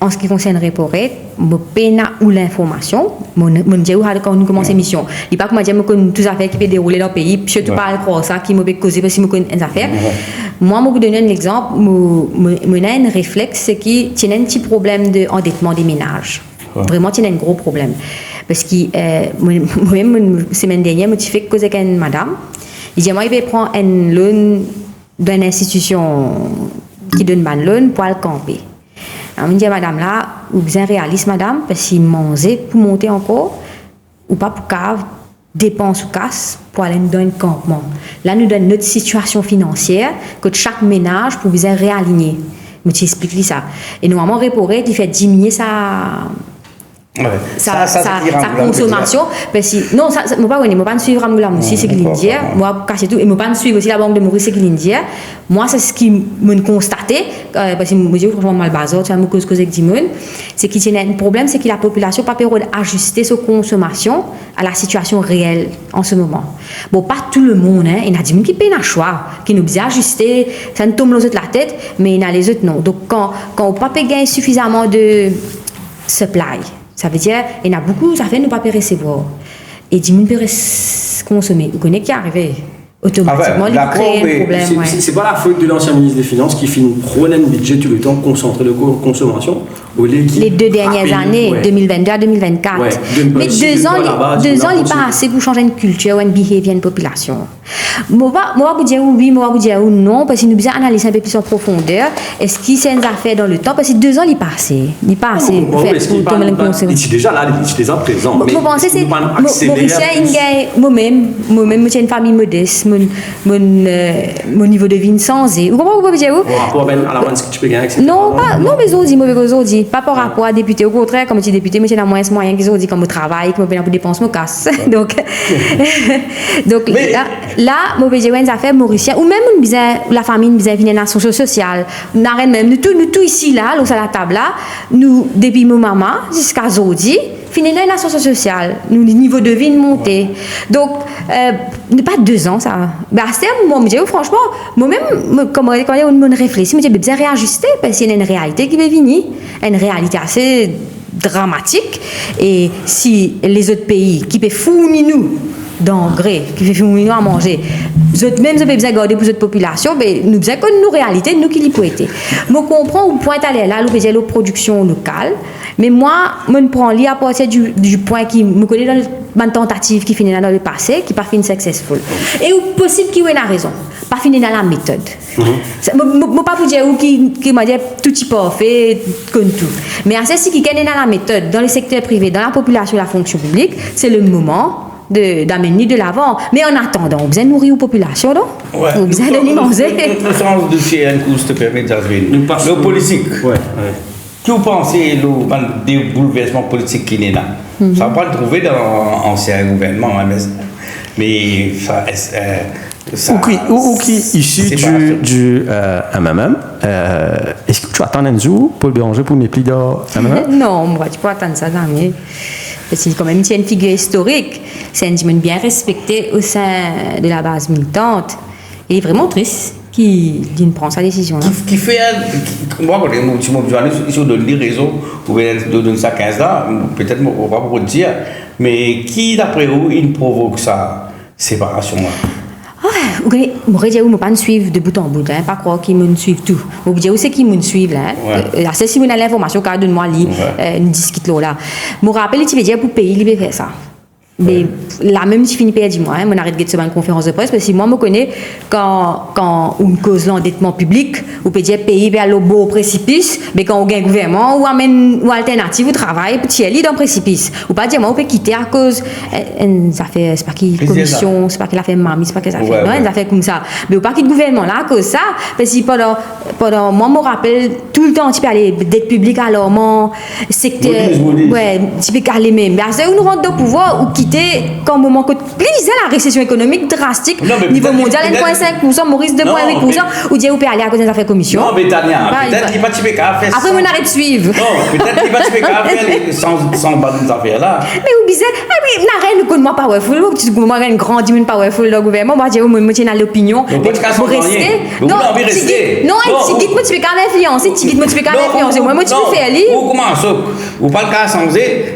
en ce qui concerne repo rate, je peine ou l'information, je dis quand nous commençons l'émission. Il n'y a pas que je dis que toutes les affaires qui peuvent dérouler dans le pays, je ne peux pas croire ça, qui me peut causer parce que je connais les affaires. Moi, je vais vous donner un exemple. J'ai un réflexe, c'est qu'il y a un petit problème d'endettement des ménages. Vraiment, il y a un gros problème. Parce que moi-même, la semaine dernière, je me suis fait causer avec une madame. Il dit, moi, il va prendre un loan d'une institution qui donne un loan pour aller camper. Alors, je dis à madame là, vous êtes réaliste, madame, parce qu'il mangeait pour monter encore, ou pas pour cave, dépenses ou casse, pour aller dans un campement. Là, nous donne notre situation financière, que chaque ménage pour vous réaligner. Je t'explique ça. Et normalement, repo rate, il fait diminuer sa consommation. Parce que, non, je ne vais pas suivre Ramgoulam aussi, c'est qu'il dit. Moi, cacher tout. Et je ne vais pas suivre aussi la Banque de Maurice, c'est qu'il dit. Moi, c'est ce qui me constaté, parce que je me dis, franchement, mal bazar, tu as me cause avec Dimon, c'est qu'il y a un problème, c'est que la population n'a pas pu ajuster sa consommation à la situation réelle en ce moment. Bon, pas tout le monde, hein. Il y a des gens qui payent un choix, qui nous bien ajuster, ça nous tombe les autres la tête, mais il y a les autres non. Donc, quand on n'a pas pu gagner suffisamment de supply, ça veut dire qu'il y a beaucoup, ça fait ne pas recevoir. Et 10 000 peut consommer. Vous connaissez qui est arrivé automatiquement, il crée un problème. C'est pas la faute de l'ancien ministre des Finances qui finit prôner un budget tout le temps concentré de consommation. les 2 dernières années, 2022 à 2024. Ouais, mais 2 ans, il n'est pas assez pour changer une culture ou une behavior, une population. Moi, je vais vous dire oui, moi, je vais vous dire non, parce que nous devons analyser un peu plus en profondeur. Est-ce qu'il s'est fait dans le temps? Parce que 2 ans, il n'est pas assez. Il n'est pas assez pour faire pour tomber le conseil. Il est déjà là, il est déjà présent. Je pense que c'est Mauricien, moi-même, je suis une famille modeste, mon niveau de vie sans et. Vous comprenez où? Par rapport à l'avance que tu peux gagner, etc. Non, mais aujourd'hui, mauvais pas par rapport à député. Au contraire, comme tu es député, moi, j'ai la moins moyen qu'ils ont dit comme au travail, comme pour dépenser, me casse. Donc, là, mauvais une affaire mauricien, ou même la famille, nous avons une nation sociale. Nous même, nous tous ici, là, à la table, là, nous, depuis mon maman, jusqu'à aujourd'hui, finir dans une nation sociale, nous, le niveau de vie monté. Donc, pas 2 ans, ça. Ben, c'est moi, franchement, moi-même, quand on réfléchit, je me dis, réajuster, parce qu'il y a une réalité qui va venir, une réalité assez dramatique. Et si les autres pays qui peuvent fournir nous d'engrais, qui peuvent fournir nous à manger, même si nous besoin de garder pour cette population, mais nous besoin de nos réalités, nous qui les pouvons être. Je comprends où point aller là, nous besoin de la production locale. Mais moi, je prends l'île à partir du point qui me connaît dans une tentative qui finit dans le passé, qui n'est pas fini successful. Et où possible qu'il y ait une raison, pas fini dans la méthode. Je ne peux pas vous dire qui m'a dit tout est parfait, comme tout. Mais à ceci qui est dans la méthode, dans le secteur privé, dans la population, la fonction publique, c'est le moment d'amener de l'avant. Mais en attendant, vous avez nourri aux populations, non? Ouais. Vous avez donné manger. Notre sens de chez un coup, te permet d'intervenir. Le politique. Ouais. Que vous pensez des bouleversements politiques qui sont là? Ça va pas le trouver dans l'ancien gouvernement, mais ça. Ou qui issu du MMM. Est-ce que tu attends un jour pour le Béranger pour m'éplier dans MMM? Non, moi, tu peux attendre ça jamais. Parce qu'il quand même une figure historique. C'est un homme bien respecté au sein de la base militante. Il est vraiment triste qu'il prend sa décision là. Qui fait moi quand je me dis de lire raison ou de ça 15 là, peut-être on va pas dire, mais qui d'après vous il provoque ça séparation là? Ouais, moi je ne pas me suivre de bout en bout, hein, pas croire qu'ils me suivent tout. Vous dire aussi qu'ils me suivent là. C'est si vous avez l'information car donne-moi une discute là. Je me rappelle tu veux dire pour payer il faire ça. Mais là même si fini perdre moi, on arrête de se faire une conférence de presse parce que moi me connais quand on cause l'endettement public, on peut dire pays vers le beau précipice, mais quand on gagne gouvernement ou amène ou alternative au travail petit aller dans précipice. Ou pas dire moi on peut quitter à cause ça fait c'est pas qui commission, c'est pas qu'il a fait mamie, c'est pas que ça fait non, ça fait comme ça. Mais ou pas quitter gouvernement là à cause ça parce que pendant moi me rappelle tout le temps tu peux aller dette publique alors mon secteur tu peux aller même. Mais c'est où nous rentre dans pouvoir ou quitter quand moment que la récession économique drastique niveau mondial 1,5%, Maurice 2,8%, ou dire vous pouvez aller à cause des affaires commission. Non, mais Tania, peut-être qu'il va pas faire. Après, on arrête de suivre. Non, peut-être qu'il va faire sans bonnes affaires là. Mais vous bizarre, mais n'a rien de moi powerful, tu moi une grande dimension powerful dans le gouvernement, moi dire moi tiens dans l'opinion. Mais vous restez. Non, non, tu dis moi tu peux quand même influencer, tu dis moi tu peux quand même influencer. Moi tu peux faire aller. Vous commencez, vous pas le cas sans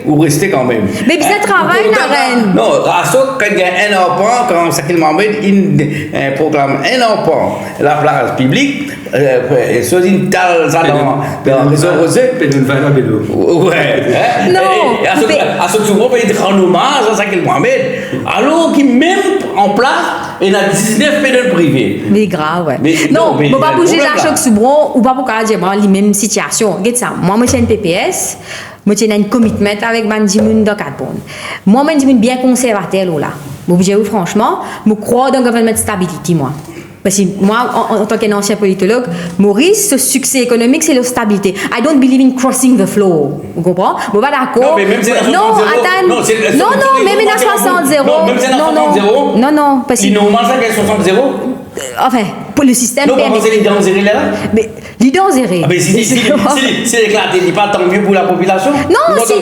vous restez quand même. Mais bizarre travail n'a rien. Non, Rassok, quand il y a un enfant, quand Sakil Mohamed il proclame un enfant, la place publique, soit une telle ça dans le réseau rosé. Ouais. Non. À ce que vous pouvez rendre hommage à Sakil Mohamed, alors qu'il même en place, il a 19 pédales privés. Mais grave, ouais. Non, on ne peut pas bouger la choc soubron ou pas pour dire les mêmes situations. Regarde ça, moi, je suis une PPS. Moi, j'ai un commitment avec Mandimoun dans 4 bonnes. Moi, Mandimoun bien conservateur là. Bon, je vous franchement, je crois dans le government stability, moi. Parce que moi, en tant qu'ancien politologue, Maurice, ce succès économique, c'est la stabilité. I don't believe in crossing the floor. Vous comprenez? Bon, pas d'accord. Non, mais même si c'est non, même in 60-0. Non, parce que. Ils n'ont pas ça qu'elle 60-0? Enfin, pour le système. Non, parce que les dents zérées là? Mais les dents zérées. Ah, mais si éclaté, il n'est pas tant mieux pour la population? Non, attends,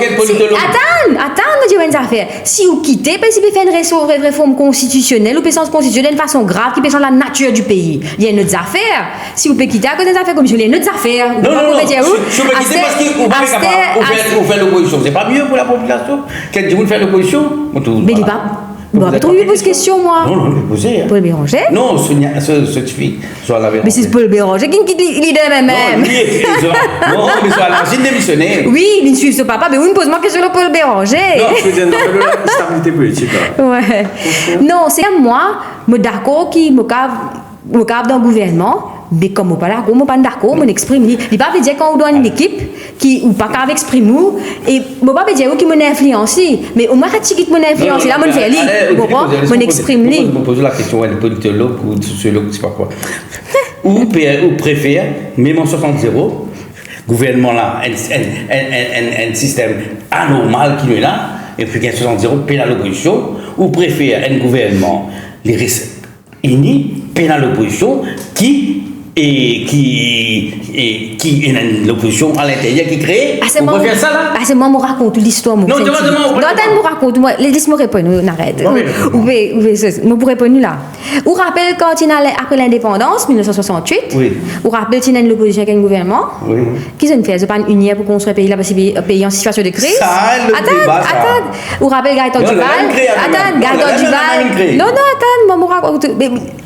je vais une affaire. Si vous quittez, parce que vous faites une réforme constitutionnelle ou une sens constitutionnelle de façon grave qui peut changer la nature du pays. Il y a une autre affaire. Si vous pouvez quitter à cause des affaires comme je l'ai, une autre affaire. Non, je peux quitter parce que vous n'êtes pas capable de faire l'opposition. C'est pas mieux pour la population? Quand vous faites l'opposition? Mais il pas. Bon, mais trouve une question, moi. Non, je vais poser. Paul Béranger? Non, ce fille, soit la Mais c'est Paul Béranger qui l'idée même. Non, mais soit l'ancien démissionnaire. Oui, il ne suit ce papa, mais vous me posez moi question sur Paul Béranger. Non, je veux dire, la stabilité politique. Ouais. Non, c'est comme moi, je suis d'accord qui me cave dans le gouvernement. Mais comme je ne suis pas d'accord, je m'exprime. Il ne pas dire quand on doit une équipe qui ou pas qu'avec exprime et je ne pas dire qui m'influence, mais au moins qui m'influence là je fais lire, je m'exprime. Je me pose la question à un politologue ou sociologue, je sais pas quoi. Ou préfère même en 60-0 gouvernement là un système anormal qui est là et puis qu'il y a 60-0 pénal l'opposition ou préfère un gouvernement les risques unis pénal l'opposition qui est l'opposition à l'intérieur qui crée. On peut faire ça là. C'est moi, je raconte l'histoire. Non, demande. Non, je raconte. Laisse-moi répondre, on arrête. Je pourrais répondre là. Vous rappelez quand il allait après l'indépendance, 1968, vous rappelez qu'il y a l'opposition avec un gouvernement. Qui s'est fait? C'est pas une union pour construire un pays là, parce que c'est un pays en situation de crise. Attends. Vous rappelez Gaëtan Duval? Attends, Gaëtan Duval. Non, attends, moi, je raconte.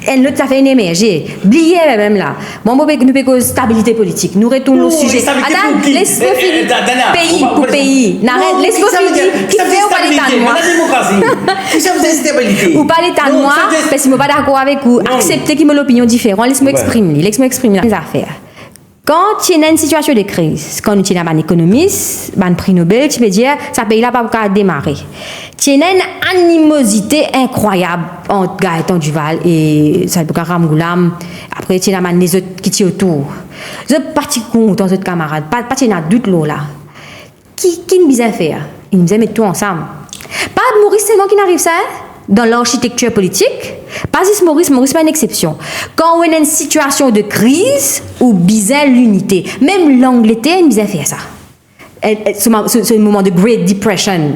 Elle nous a fait émerger. Oubliez même là. Moi, nous avons stabilité politique. Nous retournons au sujet. Attends, laisse-moi finir. Pays pour pays. Laisse-moi finir. Qui fait ou pas l'État de moi? Ou pas l'État de moi, parce que je ne suis pas d'accord avec vous. Acceptez qu'il me l'opinion différente. Laisse-moi exprimer. Laisse-moi exprimer les affaires. Quand il y a une situation de crise, quand tu es un économiste, un prix Nobel, tu peux dire ça pays là pas pour démarrer. Tu as une animosité incroyable entre Gaëtan Duval et Salboka Ramgoulam. Après, tu as les autres qui sont autour. Je suis parti contre les autres camarades. Pas de doute là. Qui nous a fait? Ils nous a mis tout ensemble. Pas Maurice seulement qui n'arrive ça dans l'architecture politique. Pas juste Maurice pas une exception. Quand on est dans une situation de crise, ou bizarre l'unité. Même l'Angleterre, nous a fait ça. Ce moment de Great Depression.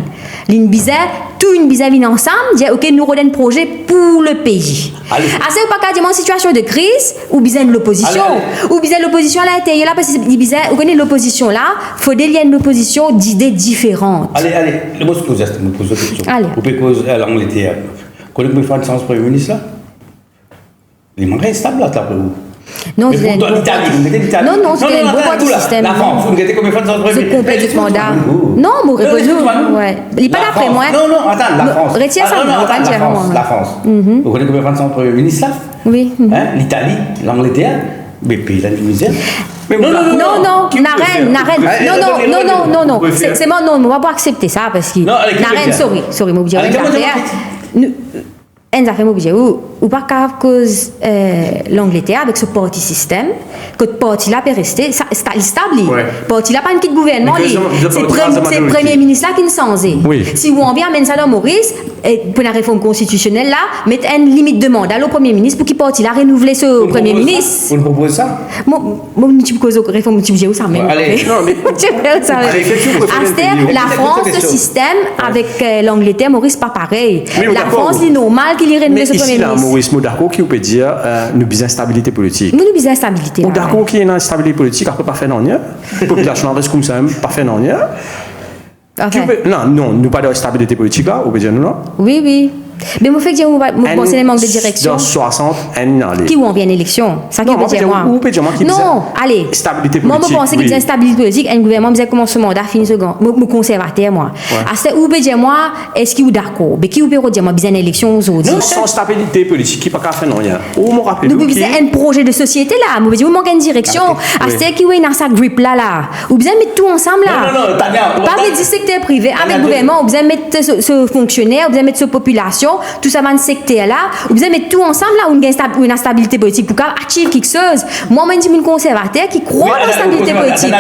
Une bizarre, tout une bizarre vient ensemble, dire ok, nous redonnons un projet pour le pays. C'est pas qu'à une situation de crise, ou bizarre l'opposition, ou bizarre l'opposition à l'intérieur là, parce que c'est bizarre, vous connaissez l'opposition là, il faut délier une opposition d'idées différentes. Allez, je me pose une question. Vous pouvez causer à l'Angleterre. Quand vous faire sens Premier ministre là, il manque stable là pour vous. Non, c'est un bon parti système. La France, vous mettez combien de fois dans le c'est complètement d'art. Non, vous répondez. Ouais. Il n'est pas d'après moi. Non, attends, la France. Retire ça, la France. Vous connaissez combien de fois dans le Premier ministre là? Oui. L'Italie, l'Angleterre, mais pays la misère. Non, c'est moi, non, on va pas accepter ça parce que. Narène, sorry, moi, une affaire obligée ou pas qu'à cause l'Angleterre avec ce parti système que le parti là peut rester stable parti là pas une petite gouvernement c'est le premier ministre là qui est censé si vous en bien amène ça dans Maurice pour la réforme constitutionnelle là mettre une limite de mandat au premier ministre pour qu'il parti là renouveler ce premier ministre vous proposez ça moi tu cause réforme tu ça même la France le système avec l'Angleterre Maurice pas pareil la France c'est normal qu'il irait renouveler ce premier ministre Maurice Moudako qui peut dire nous avons instabilité politique. Nous avons instabilité. Moudako qui est une instabilité politique après pas fait non rien. La population reste comme ça même pas fait non rien. Non, nous pas de stabilité politique là, on peut dire non. Oui. Mais moi fait que je pense que manque de direction. Dans 60 ans qui ont bien élection. Ça qui veut dire moi. Non, allez. Stabilité politique. Moi je pense qu'il y a stabilité politique, un gouvernement qui commence ce mandat fini second. Moi conservateur moi. À ce où peut dire moi est-ce qu'il est d'accord? Mais qui peut dire moi bien élection aujourd'hui. Non, sans stabilité politique qui pas faire non rien. Ou me rappelle nous besoin un projet de société là, moi dire manque une direction. À ce qui est dans sa grip là. Ou besoin mettre tout ensemble là. Non, pas du secteur privé avec le gouvernement, ou besoin mettre ce fonctionnaire, ou besoin mettre ce population tout ça dans le secteur là, vous devez mettre tout ensemble là où il y a une instabilité politique pour achieve quelque chose. Moi, je suis un conservateur qui croit en la stabilité politique.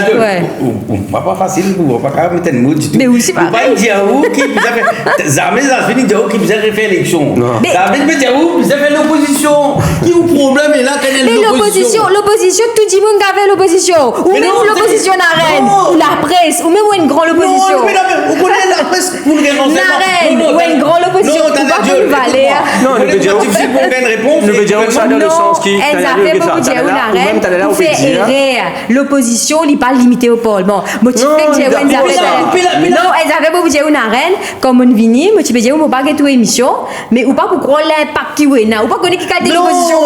Pas facile, vous ne pas mettre un mot du tout. Mais aussi pas. Vous ne pouvez pas dire qui vous avez jamais fini de dire qui vous avez fait l'élection. Ça veut dire vous avez fait l'opposition. Qui est le problème est là quand il y a l'opposition. L'opposition, tout le monde a fait l'opposition. Ou même l'opposition Narène, ou la presse, ou même une grande opposition. Non, vous connaissez la presse pour le Narène, ou une grande l'opposition, Non, ou pas pour nous valer. Non, ne veut dire difficile pour une réponse. ne veut dire ça dans le sens qui. elles avaient beaucoup de dire on fait errer. L'opposition, il n'est pas limité au pôle. Bon, moi, tu fais que j'ai non, elles avaient beaucoup de dire une arène, comme on vini, moi, tu peux dire, on ne peut pas gagner toute émission, mais ou pas pour croire l'impact qui est là, ou pas connaître qui a l'opposition.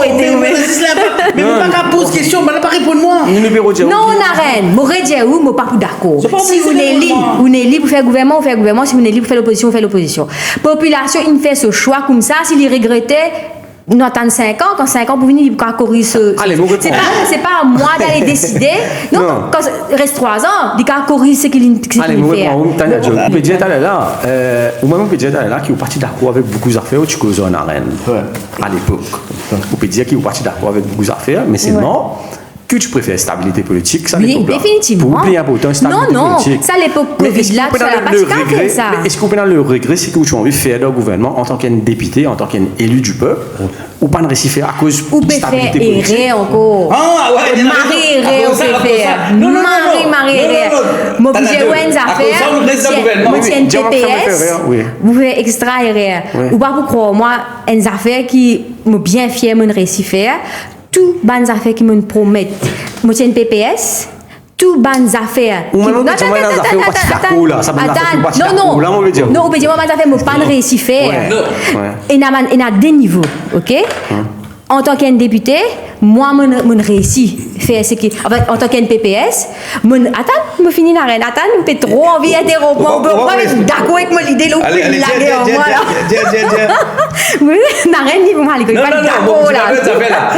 Mais vous ne pas poser question, mais pas répondre moi. Non, arène, moi, je dis où, moi, pas pour d'accord. Si vous n'êtes libre pour faire gouvernement, vous faites gouvernement. Si vous n'êtes libre pour faire l'opposition, vous faites l'opposition. Population, il fait ce choix comme ça, s'il y regrettait. Nous attendons 5 ans, quand 5 ans pour venir, il corriger ce. C'est pas à moi d'aller décider. Non, quand il reste 3 ans, il corriger ce qu'il fait. Allez, vous pouvez dire là, ou même vous pouvez dire là qui est parti d'accord avec beaucoup d'affaires où tu causes en arène à l'époque. Vous pouvez dire qu'il est parti d'accord avec beaucoup d'affaires, mais c'est non. Que tu préfères stabilité politique, ça oui, définitivement. Pour important, stabilité politique. Ça l'époque Covid là, tu n'as pas fait ça. Est-ce qu'on peut dans le regret, c'est que tu as envie de faire dans le gouvernement en tant qu'un député, en tant qu'un élu du peuple, ou pas de réciffer à cause de stabilité politique? Ou faire errer encore. Ah ouais, Marie errer, on fait faire. Marie errer. Moi, j'ai eu une affaire. Moi, j'ai une TPS. Vous faites extra errer. Ou pas pour croire, moi, une affaire qui m'a bien fier, mon réciffer. Tout bonnes affaires qui me promettent. Moi, j'ai une PPS. Tout bonnes affaires. Ou maintenant, tu as des affaires au là. Ça va non. Non, on peut dire, moi, bonnes affaires, moi, pas de récit faire. Il y a des niveaux, ok? En tant qu'un député, moi, mon réussi faire ce qui. En tant qu'un PPS, attends, je finis la reine. Attends, j'ai trop envie d'interrompre. Moi, d'accord avec moi, l'idée, là, allez, la reine, il va aller. Non,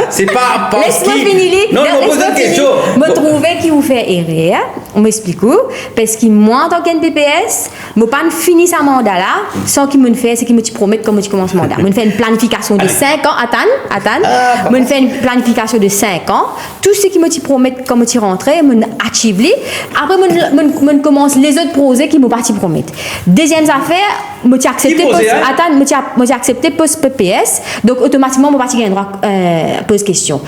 c'est pas. Laisse-moi finir. Non, pose une question. Je trouve qu'il vous fait errer. On m'explique où. Parce que moi, en tant qu'un PPS, je ne peux pas finir ce mandat-là sans qu'il me fasse ce qu'il me promet comme je commence le mandat. Je me fais une planification de 5 ans. Attends. Je me fais une planification de 5 ans. Tout ce qui me promet comme je rentre, je achieve. Après, je commence les autres projets qui me parti promettre. Deuxième affaire, je accepté accepté poste PPS. Donc, automatiquement, je parti gagner droit pose question.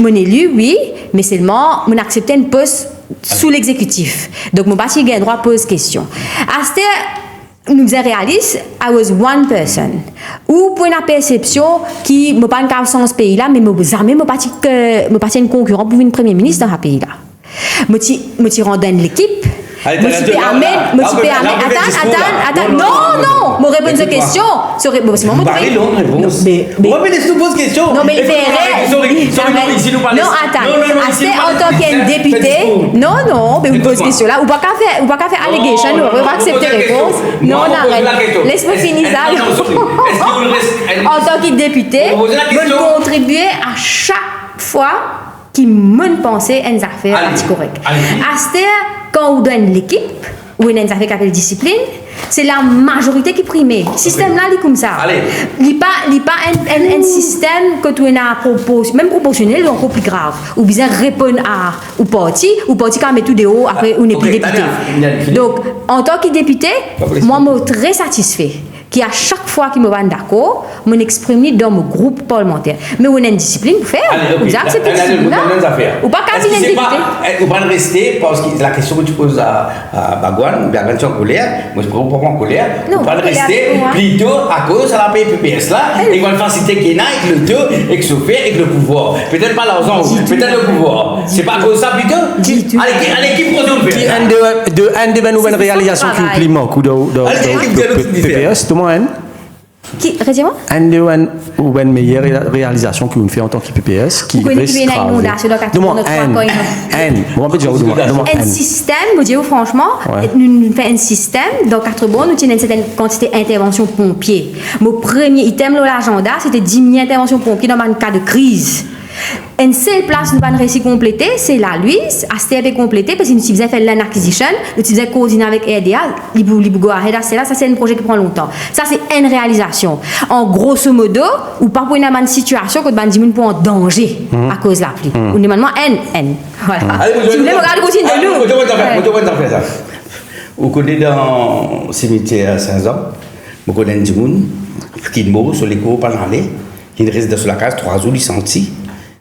Mon élu, oui, mais seulement, je accepté une poste sous l'exécutif. Donc, mon parti gagne droit pose question. À ce nous réalise, I was one person. Ou pour une perception qui me parle pas dans ce pays-là, mais me parti un concurrent pour une premier ministre dans ce pays-là. Me rends l'équipe. Attends, non, me répondre à cette question. C'est mon mais laisse-nous poser question. Non, mais il fait non, attends. En tant qu'un député, non, mais vous posez question là, ou pas qu'à faire allégation, on va accepter la réponse. Non, arrête. Laisse-moi finir ça. En tant que député, je contribuer à chaque fois qui me pensait une affaire anticorrecte. Quand on donne l'équipe, ou une affaire qui appelle discipline, c'est la majorité qui prime. Le système là, il est comme ça. Il n'est pas un système que tu as même proportionnel, encore plus grave. Ou bien répondre à ou parti quand met tout de haut après on n'est plus député. Donc, en tant que député, moi, je suis très satisfait. Qui à chaque fois qu'il me va d'accord, je m'exprime dans mon groupe parlementaire. Mais on a une discipline pour faire. Vous acceptez cette discipline-là. Ou pas qu'à venir député. On va rester, parce que la question que tu poses à Bagouane, bien quand tu es en colère, moi je ne comprends pas en colère, on va rester plutôt à cause de la PPS là, et qu'on va faciliter qu'il y a avec le deux, avec ce fait, avec le pouvoir. Peut-être pas l'argent, peut-être le pouvoir. C'est pas à cause de ça plutôt. Allez, qui pose le faire? Un de nouvelles réalisations qui manque de PPS, Qui, redis-moi? Une meilleure réalisation qu'on fait en tant que PPS qui reste grave. Un système, je dis franchement, nous faisons un système, dans 4 bonnes, nous avons une certaine quantité d'interventions pompiers. Mon premier item dans l'agenda, c'était 10 000 interventions pompiers dans un cas de crise. Une seule place nous pas réussi compléter, c'est la Louise, à STP complété parce que nous faisons faire land acquisition, nous faisons coordonner avec RDA, ça c'est un projet qui prend longtemps. Ça c'est une réalisation. En grosso modo, ou pas pour une situation que nous avons pour en danger à cause de la pluie. Ou normalement N. Voilà. Si vous voulez regarder continue de nous. Vous connaissez dans le cimetière à Saint-Jean, vous connaissez des gens qui mourent sur les cours par l'année, qui restent sur la case 3 jours licenciés.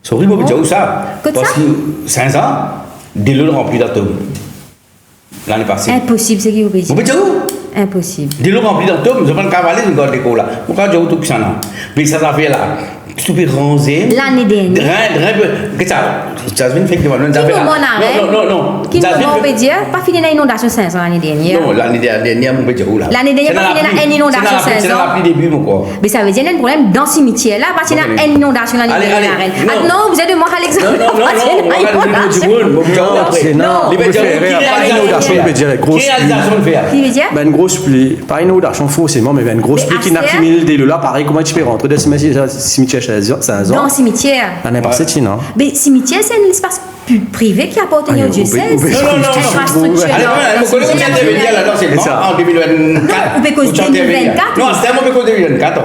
C'est horrible, mais où ça? Parce que 5 ans, dès le rempli d'atomes. L'année passée. Impossible, c'est qui vous dit. Vous pouvez dire où? Impossible. De l'eau remplie d'octobre, nous avons le cavalier de garde l'école là. Pourquoi j'ai tout ça là? Mais ça fait là. Tout est rangé. L'année dernière. Qu'est-ce que ça veut dire? Non. Qui on peut dire? Pas fini dans l'inondation 500 l'année dernière. Non, l'année dernière, on peut dire où là? L'année dernière, pas fini dans une inondation 500. C'est dans la pluie début, mon quoi. Mais ça veut dire qu'il y a un problème dans le cimetière là, parce qu'il y a une inondation l'année dernière. Non, vous êtes de moi, Alexandre. Non, Qui veut dire? une grosse pluie, pas une inondation forcément, mais une grosse pluie qui n'accumule des lots là, pareil, comment tu peux rentrer dans le cimetière chez les ans? Dans le cimetière. N'importe c'est non. Mais cimetière, c'est un espace privé qui appartient au diocèse. Infrastructure. Alors, vous connaissez combien de médias là-dedans, c'est en 2024? Vous pouvez cause 2024. Non, c'était un peu 2024.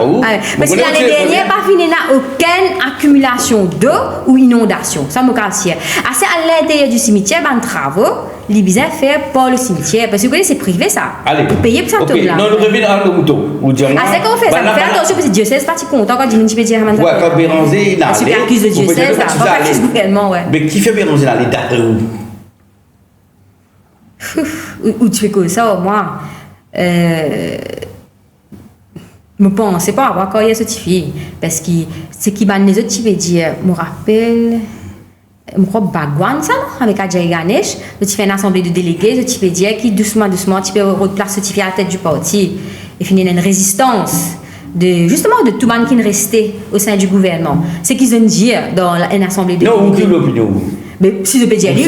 Parce que l'année dernière, pas fini n'a aucune accumulation d'eau ou inondation. Ça me casse. C'est à l'intérieur du cimetière, ben travaux, les besoins faits par le cimetière. Parce que vous voyez, c'est privé ça. Allez. Vous payez pour ça tout là. Non, nous revenons à nos moutons. C'est qu'on fait ça. Faites attention parce que diocèse pas si content quand je peux dire à ouais, quand Béranger il a allé. Je accuse le diocèse, pas accuse gouvernement, ouais. Mais qui fait Béranger dans les dates où tu fais comme ça au moins je pense pas avoir encore certifié parce que ce qui va les autres tu veux dire me rappelle je crois Bagwan ça avec Adjaï Ganesh tu fais une assemblée de délégués tu peux dire qui doucement tu peux replacer certifié à la tête du parti et finir une résistance justement de tout le monde qui est resté au sein du gouvernement c'est qu'ils ont dit dans une assemblée de délégués non aucune opinion mais si je peux dire je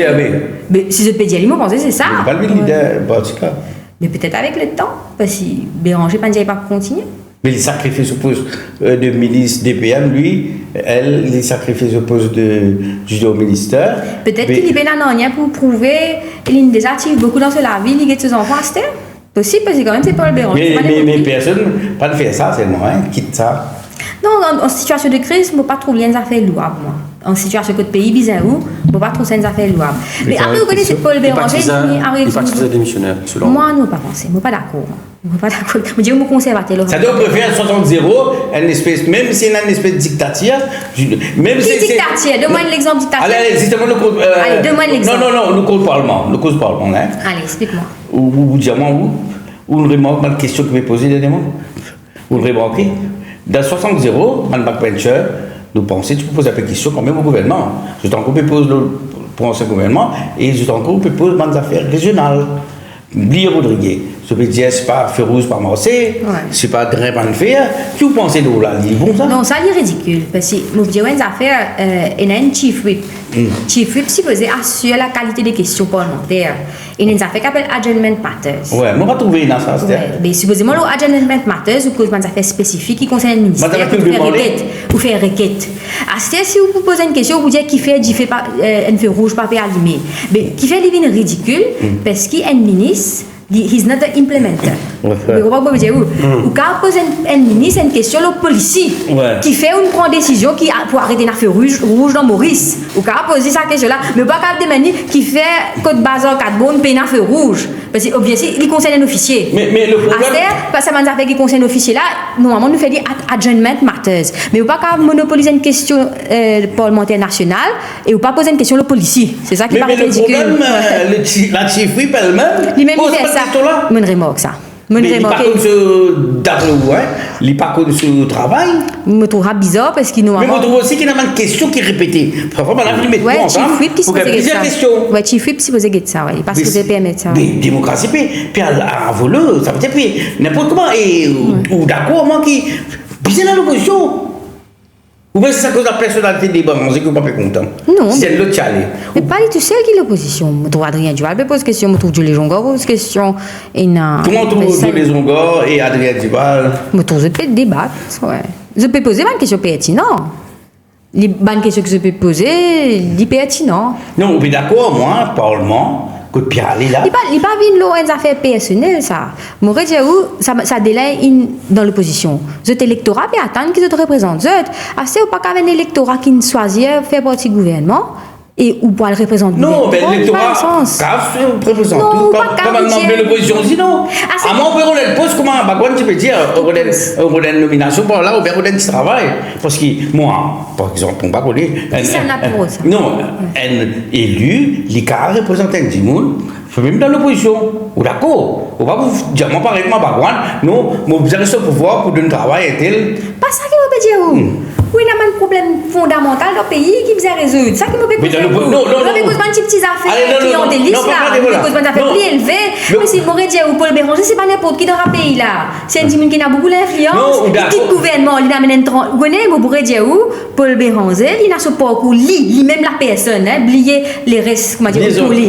pense que c'est ça pas le leader mais peut-être avec le temps parce que Béranger pas pas continuer. Mais les sacrifices au poste de ministre DPM, lui, les sacrifices au poste de judéo-ministère. Peut-être qu'il est bien en pour prouver qu'il est déjà actif beaucoup dans la vie, il a ses enfants, c'était possible parce que quand même c'est pas le Béranger. Mais personne pas de faire ça, c'est moi, quitte ça. Non, en situation de crise, je ne peux pas trouver les affaires louables, moi. En situation de pays bizarre, je ne peux pas trouver les affaires louables. Mais après, vous connaissez Paul Béranger qui arrive. Il est démissionnaire, selon moi. Moi, je ne peux pas penser. Je ne suis pas d'accord. Je ne suis pas d'accord. Je dis, je conservateur. Ça doit préférer 60-0, une espèce, même si c'est une espèce de dictature. Même si dictature? Donne-moi l'exemple dictature. Allez, justement, allez, donne-moi l'exemple. Non, nous cause parlement. Hein. Allez, explique-moi. Ou diamant, ou une remarque, une question que vous m'avez posée dernièrement. Vous le remarquez? Dans 60-0, dans le backbencher, nous pensons, tu peux poser la question quand même au gouvernement. Je t'en coupe pose pour l'ancien gouvernement et je t'en coupe pose dans les affaires régionales. Lire Rodriguez. Je veux dire, c'est pas Férouz par Marseille, c'est pas Drin par le faire. Qui vous pensez de là? Ils vont ça? Non, ça c'est ridicule. Parce que, nous disons, une affaire, il y a un chief whip. Chief whip, si vous assurer la qualité des questions parlementaires. Il y a une affaire qui s'appelle Adjournment Matters. Ouais, on va trouver dans ça. Mais supposément, l'Adjournment Matters, ou cause une affaire spécifique qui concerne le ministère, ou faire requête. Si vous posez une question, vous dites qui fait un feu rouge, papier allumé. Mais qui fait des ridicule, parce qu'il y a un ministre. He's not the implementer. Mais on va vous dire où. Ou quand pose un ministre une question au policier qui fait une prend décision qui pour arrêter un feu rouge dans Maurice. Ou quand poser sa question là, mais pas quand des manies qui fait code bazar 4 bonnes paye un feu rouge. Parce que bien sûr, il concerne un officier. Mais le problème parce que ça fait qui concerne officier là, normalement nous fait des adjournment matters. Mais ou pas quand monopoliser une question parlementaire nationale et ou pas poser une question au policier. C'est ça qui paraît ridicule. Mais le problème la chief whip elle-même je ne remarque ça. Il n'est pas comme ce il n'est pas comme ce travail. Je me trouve bizarre parce qu'il nous a. Mais je trouve aussi qu'il y a une question qui est répétée. Parfois, on a mis ouais, Chief Whip qui se pose plusieurs questions. Ouais, Chief Whip si vous avez ça, ouais, parce que vous avez permis ça. Mais démocratie, puis à voler, ça veut dire puis n'importe comment ou d'accord moi qui puis dans l'opposition. Ou bien c'est ça que la personnalité des banques, c'est que vous n'êtes pas content. Non. C'est l'autre chalet. Mais pas du tout seul qui est l'opposition. Je trouve Adrien Duval pose question, je trouve Julie Jonga pose question. Comment on trouve Julie Jonga et Adrien Duval? Je trouve que je peux débattre. Ouais. Je peux poser une question pertinente. Les bonnes questions que je peux poser, les pertinentes. Non, on est d'accord, moi, Parlement. Que Pierre est là. Il n'est pas venu une affaire personnelle, ça. Moi, je dis ça délai dans l'opposition. Cet électorat peut attendre qu'ils te représentent. Assez ou pas qu'avec un électorat qui choisit faire partie du gouvernement et ou pour le représenter. Non, mais l'électorat, grave, représente tout. Comme un l'opposition, sinon. À moi, on peut le poste, comment tu peux dire, on a une nomination pour là, on a un petit travail. Parce que moi, par exemple, on ne peut pas ça. Non, un élu, il a représenté un petit monde, même dans l'opposition. Ou d'accord. On va vous dire, moi, par exemple, non, moi, vous avez ce pouvoir pour donner travail et tel. Pas ça qui me peut dire. Oui, il y a un problème fondamental dans le pays qui vous a résoudre. Ça qui me peut dire. Non. Avec des petites affaires qui ont des listes là. Avec des affaires plus élevées. Mais si vous dire ou Paul Béranger, c'est pas n'importe qui dans le pays là. C'est un dimanche qui a beaucoup d'influence. Le petit gouvernement, il a mené vous connaissez, vous pourrez dire où Paul Béranger, il n'a ce parcours, lui-même la personne, oubliez les restes, comment dire, pour lui.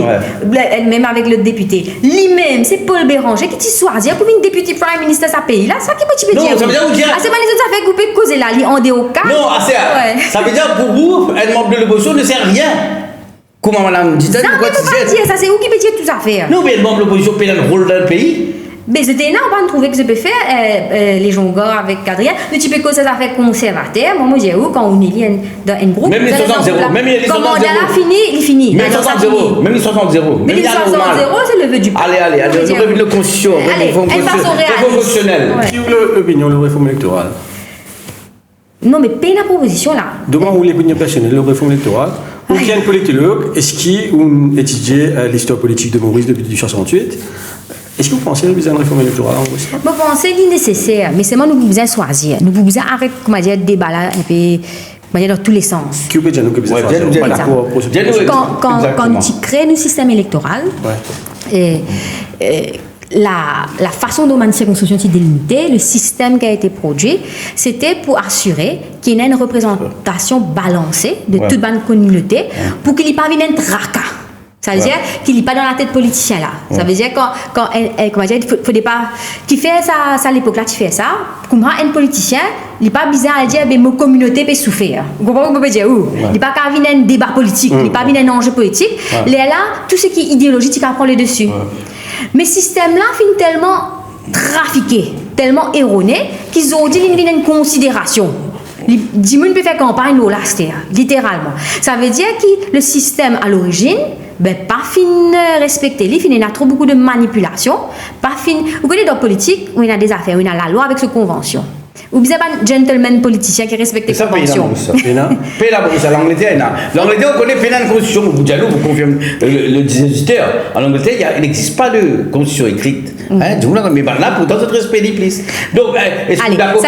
Même avec le député. Lui-même, c'est Paul Béranger qui t'y choisit pour une députée prime minister de sa pays là. Ça qui peut dire. Non, ça veut dire. Ah, c'est pas les autres affaires que vous pouvez causer là, en déo cas. Non, ça veut dire pour vous, un membre de l'opposition ne sert rien. Comment madame dit ça? Ça ne peut pas dire, ça c'est vous qui peut dire tout ça faire. Non, mais un membre de l'opposition peut un rôle dans le pays. Mais c'était énorme, on va trouver que je peux faire les gens avec Adrien. Le type de ces affaires conservateurs, moi je dis où quand on est dans un groupe. Même les 60-0, même les 60-0. Quand on a fini, il finit. Même les 60-0, même les 60-0. Mais les 60-0, c'est le vœu du peuple. Allez, on revient de la constitution, réforme constitutionnelle. Qui a l'opinion de la réforme électorale? Non, mais paye la proposition là. Demain, où l'opinion personnelle de la réforme électorale, ou bien un politologue, est-ce qu'il a étudié l'histoire politique de Maurice depuis 1868? Est-ce que vous pensez que vous avez une réforme électorale en Russie? Je pense que c'est nécessaire, mais seulement nous pouvons choisir. Nous pouvons arrêter, comment dire, débat là, un peu dans tous les sens. Qui peut dire nous que vous avez choisi? Quand nous créons un système électoral, la façon dont la circonscription est délimitée, le système qui a été produit, c'était pour assurer qu'il y ait une représentation balancée de toute la communauté pour qu'il n'y ait pas un tracas. Ça veut dire qu'il n'est pas dans la tête politicien là. Ça veut dire quand comment dire, faut pas qui fait ça à l'époque là, tu fais ça. Comme un politicien, il n'est pas bizarre à dire ben ma communauté peut souffrir. Vous comprenez ce que je veux dire? Il n'est pas qu'à venir un débat politique, il n'est pas venir un enjeu politique. Là, tout ce qui est idéologie, tu prendre le dessus. Mais ce système là finit tellement trafiqué, tellement erroné qu'ils ont dit qu'il y a une considération. Dimun peut faire campagne là, littéralement. Ça veut dire que le système à l'origine pas fin respecté, il y a trop beaucoup de manipulation, pas fin. Vous connaissez dans la politique, où il y a des affaires, où il y a la loi avec ses conventions. Vous n'avez pas un gentleman politicien qui respecte les conventions. Pays la Brousse, l'Angleterre, on connaît pénal de constitution. Vous dites, vous confirmez le dispositeur. En Angleterre, il n'existe pas de constitution écrite. Mais là, pourtant, c'est très pénible. Donc, est-ce que vous d'accord?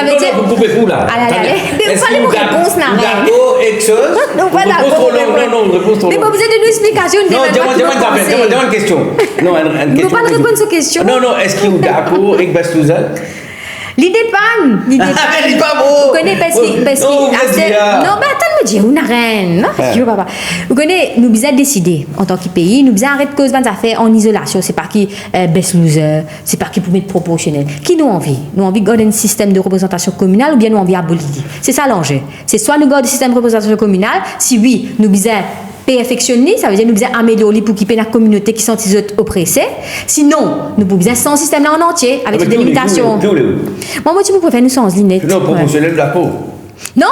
Vous coupez vous là. Allez. Mais vous allez vous répondre, là. D'accord, quelque chose? Non, voilà. Non, réponse trop longue. Mais vous avez une explication. Non, demande une question. Non, une question. Vous ne pouvez pas répondre à cette question. Non, est-ce que vous êtes d'accord avec Bastouza? L'idée panne. Mais il n'est pas beau. Vous connaissez parce que non, mais attends me dire, on n'a rien. Non, vous connaissez, nous devons décider en tant que pays, nous devons arrêter de cause de affaires en isolation. C'est pas qui best loser, c'est pas qui pour mettre proportionnel. Qui nous envie? Nous envie de garder un système de représentation communale ou bien nous envie abolir? C'est ça l'enjeu. C'est soit nous garder un système de représentation communale, si oui, nous devons perfectionner, ça veut dire nous devons améliorer pour qu'il y ait une communauté qui sont oppressés. Sinon, nous pouvons sans système là en entier avec des limitations. Moi, tu préfères nous sans lunettes. Non, proportionnel de la peau. Non,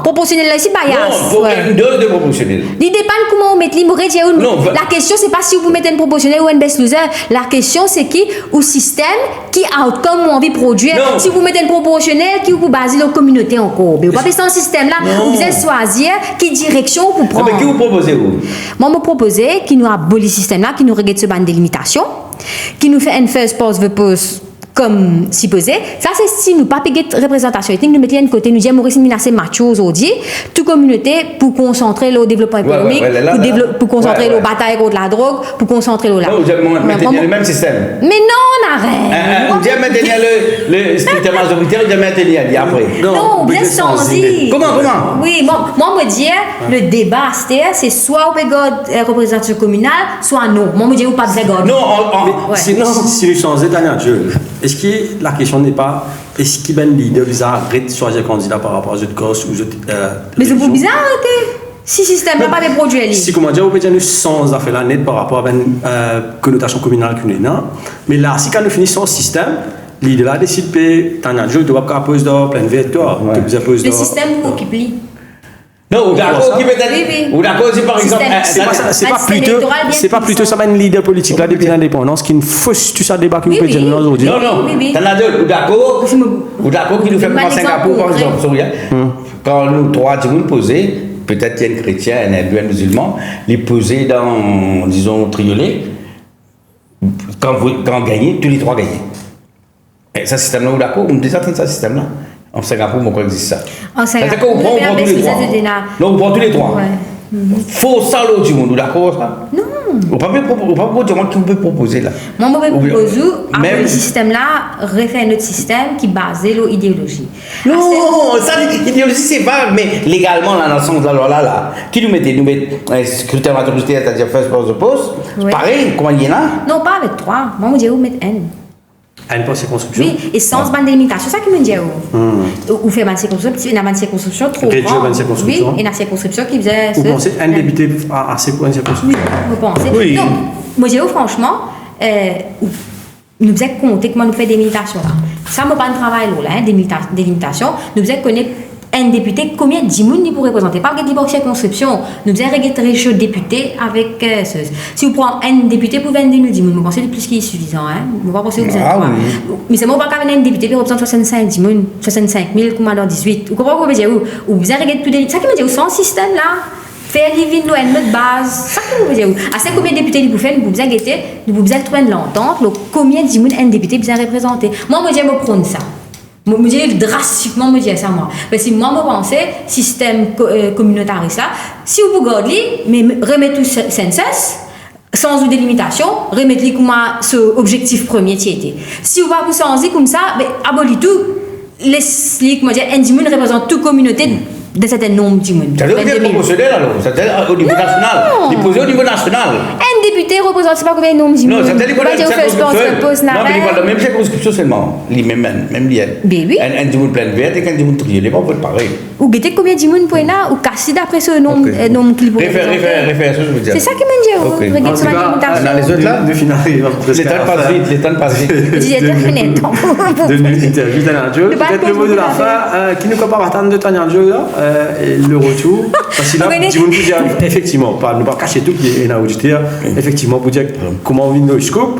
proportionnel là, c'est bias. Non, une dose de proportionnel. Il dépend comment on met la question, c'est pas si vous mettez un proportionnel ou un best loser. La question, c'est qui, au système, qui outcome on envie de produire. Non. Si vous mettez un proportionnel, qui vous basez la communauté encore. Mais vous pas faire un système là, vous devez choisir qui direction vous prendre. Mais qui vous proposez vous? Moi, je proposais qui nous abolit le système là, qui nous regarde ce ban de limitation, qui nous fait un first pause the post comme supposé. Ça, c'est si nous pas payer de représentation ethnique, nous mettons de côté, nous disons Maurice est assez macho aujourd'hui, toute communauté pour concentrer le développement économique, pour concentrer la bataille contre la drogue, pour concentrer le là. Non, vous maintenez le même système. Mais non, on arrête. Vous dites maintenir le système majoritaire, vous dites maintenir après. Non, bien changer. Comment? Oui, moi, me dire, le débat, c'est soit on peut garder représentation communale, soit non. Moi, me dire, ou pas besoin de garder. Non, sinon, si vous changez d'un jeu, est-ce que la question n'est pas est-ce qu'il y a un leader qui arrête de choisir candidat par rapport à cette cause ou cette. Mais c'est pour bizarre arrêter. Si le système n'a pas de produits. Si, comment dire, on peut dire sans affaire la net par rapport à une connotation communale que nous avons. Mais là, si quand nous finissons le système, leader là décide que tu as un jeu, tu vas pas poser d'or, plein de victoires. Le système vous occupe. Non, ou d'accord, qui peut être. Ou d'accord, si par exemple. C'est pas plutôt ça, un leader politique là depuis l'indépendance qui ne fausse tout ça débat que vous pouvez dire aujourd'hui. Non, t'en as deux. Ou d'accord qui nous fait comme à Singapour, par exemple, quand nous trois, tu nous posons, peut-être qu'il y a un chrétien, un hindou, un musulman, les poser dans, disons, triolet. Quand on gagne, tous les trois gagnent. Et ça, système-là, vous d'accord? On me dit ça, ce système-là. En Singapour, pourquoi existe ça? En Singapour, on prend tous les trois. Non, on prend tous les trois. Faut ça, l'autre du monde, vous d'accord, ça? Non. On ne peut pas proposer qui peut proposer là. Moi, je peux proposer avec le système-là, refaire notre système qui est basé sur l'idéologie. Non, ça, l'idéologie, c'est pas, mais légalement, là, dans le sens de la loi, là, qui nous met scrutin majoritaire, c'est-à-dire first past the post, pareil, comment il y en a? Non, pas avec 3. Moi, je dis, vous mettez N. N pour circonscription? Oui, et sans bande délimitation, c'est ça qui me dit. Ou faire une circonscription, une bande circonscription trop grande. Oui, et une circonscription qui faisait. Vous pensez un député à une circonscription? Oui, vous pensez. Oui. Donc, moi, je dis, franchement, nous faisons compter comment nous fait des limitations là. Ça, moi, pas de travail là, des limitations. Nous faisons connaître un député, combien de personnes pour représenter? Pas que la circonscription, nous faisons régler chaud député avec si vous prenez un député pour 22 000 personnes, vous pensez que plus qui est suffisant, hein? Vous ne pensez que vous êtes trois. Mais c'est moi pas quand même un député qui représente 65 000, comme dans 18. Vous comprenez ce que je veux dire? Ou vous avez plus de. Ça qui me dit, sans système là, faire les villes à notre base, ça qui me dit. À ce combien de députés vous faites, vous avez été, vous avez trouvé de l'entente, combien de personnes un député vous a représenté? Moi, je vais me prendre ça. Je me dis drastiquement, je me dis ça moi. Parce que moi, je pense système communautariste là, si vous regardez, mais remettez tout census, sans délimitation, remettez comme ce objectif premier qui était. Si vous ne pas vous comme ça, abolis tout, laissez moi dire, un représente toute communauté de certain nombre de monde. Ça veut dire proportionnel alors, c'est-à-dire au niveau national. Déposé au niveau national. Un député représente pas combien de nombre de monde. Non, c'est-à-dire que la même circonscription seulement, même lien. Oui. Un du monde plein vert et un du monde trié, les pas pareil. Ou guettez combien de monde pour là ou casser d'après ce nombre qu'il vous réfère, ça je veux dire. C'est ça qui me dit. Regarde sur la limitation. Dans les autres là, de finir, les temps passent vite. De l'interview d'Anadjo. Peut-être le mot de la fin, qui nous compare à de Tanadjo là. Et le retour, parce que là, si vous nous dites effectivement, ne pas cacher tout qui est dans l'auditeur, effectivement, vous dire comment on vit nos scopes,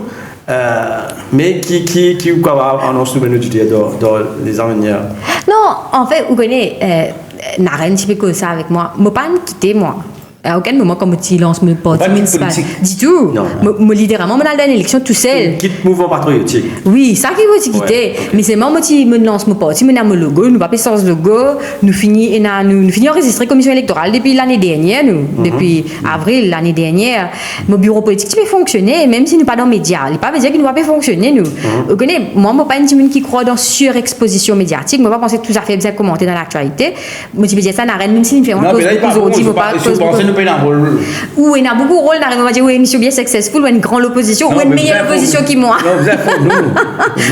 mais qui va annoncer nos auditeurs dans les ans à venir. Non, en fait, vous connaissez, n'a rien de que ça avec moi. Je ne pas quitter moi. À aucun moment, comme tu lances mon parti municipal. Du tout. Moi, littéralement, je dans l'élection tout seul. Quitte mouvement patriotique. Oui, ça qui veut quitter. Mais c'est moi qui me lance mon parti, je mon logo, nous pas sans logo, nous finissons enregistré commission électorale depuis l'année dernière, depuis avril l'année dernière. Mon bureau politique peut fonctionner, même si nous pas dans les médias. Il ne pas dire qu'il ne va pas fonctionner, nous. Vous connaissez, moi, je ne suis pas une team qui croit dans surexposition médiatique. Je ne vais pas penser que tout ça fait bien commenter dans l'actualité. Moi, je me dis ça n'a rien, même si nous faisons cause aujourd'hui, ou il y a beaucoup de rôles dans la émission bien successful, ou une grande opposition, ou une meilleure opposition qui moi. Non, vous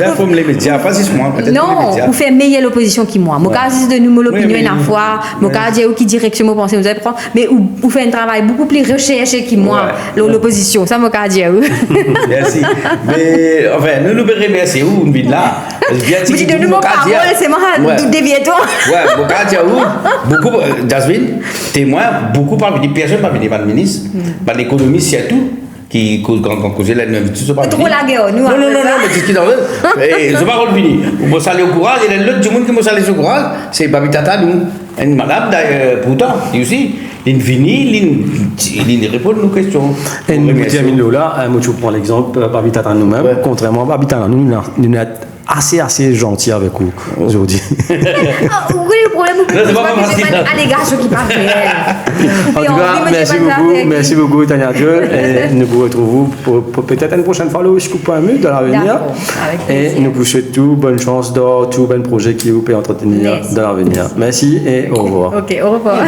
avez les médias, pas si moi, peut-être. Non, vous faites meilleure opposition qui moi. Moi, quand de nous l'opinion une fois, moi, quand je qui direction vous pensez, vous allez prendre, mais vous faites un travail beaucoup plus recherché que moi, l'opposition. Ça, moi, quand je Merci. Mais, enfin, nous remercions, où on vit là. Je dis de nous, parole, c'est moi, déviez-toi. Ouais, mon cas, beaucoup, Jasmine, témoin, beaucoup par des personnes, par des ministres, par l'économie, c'est tout. Qui causent la invitation. Trop la guerre, nous. Non, mais c'est ce qui est dans le. Je ne vais pas revenir. Vous allez au courage, et l'autre du monde qui m'a salé au courage, c'est Babi Tata, nous. Une madame, pourtant, aussi. Il finit, il répond à nos questions. Et nous, là, je prends l'exemple, Babi Tata nous-mêmes, contrairement à Babi Tata, nous sommes assez gentils avec vous aujourd'hui. Vous voyez le problème, c'est pas allégation qui parle réel. En tout cas, merci beaucoup, Tania Dieu. Et nous vous retrouvons pour peut-être une prochaine fois, le Scoop.mu dans l'avenir. Et nous vous souhaitons bonne chance dans tout bon projet qui vous peut entretenir dans l'avenir. Merci et au revoir. Ok, au revoir.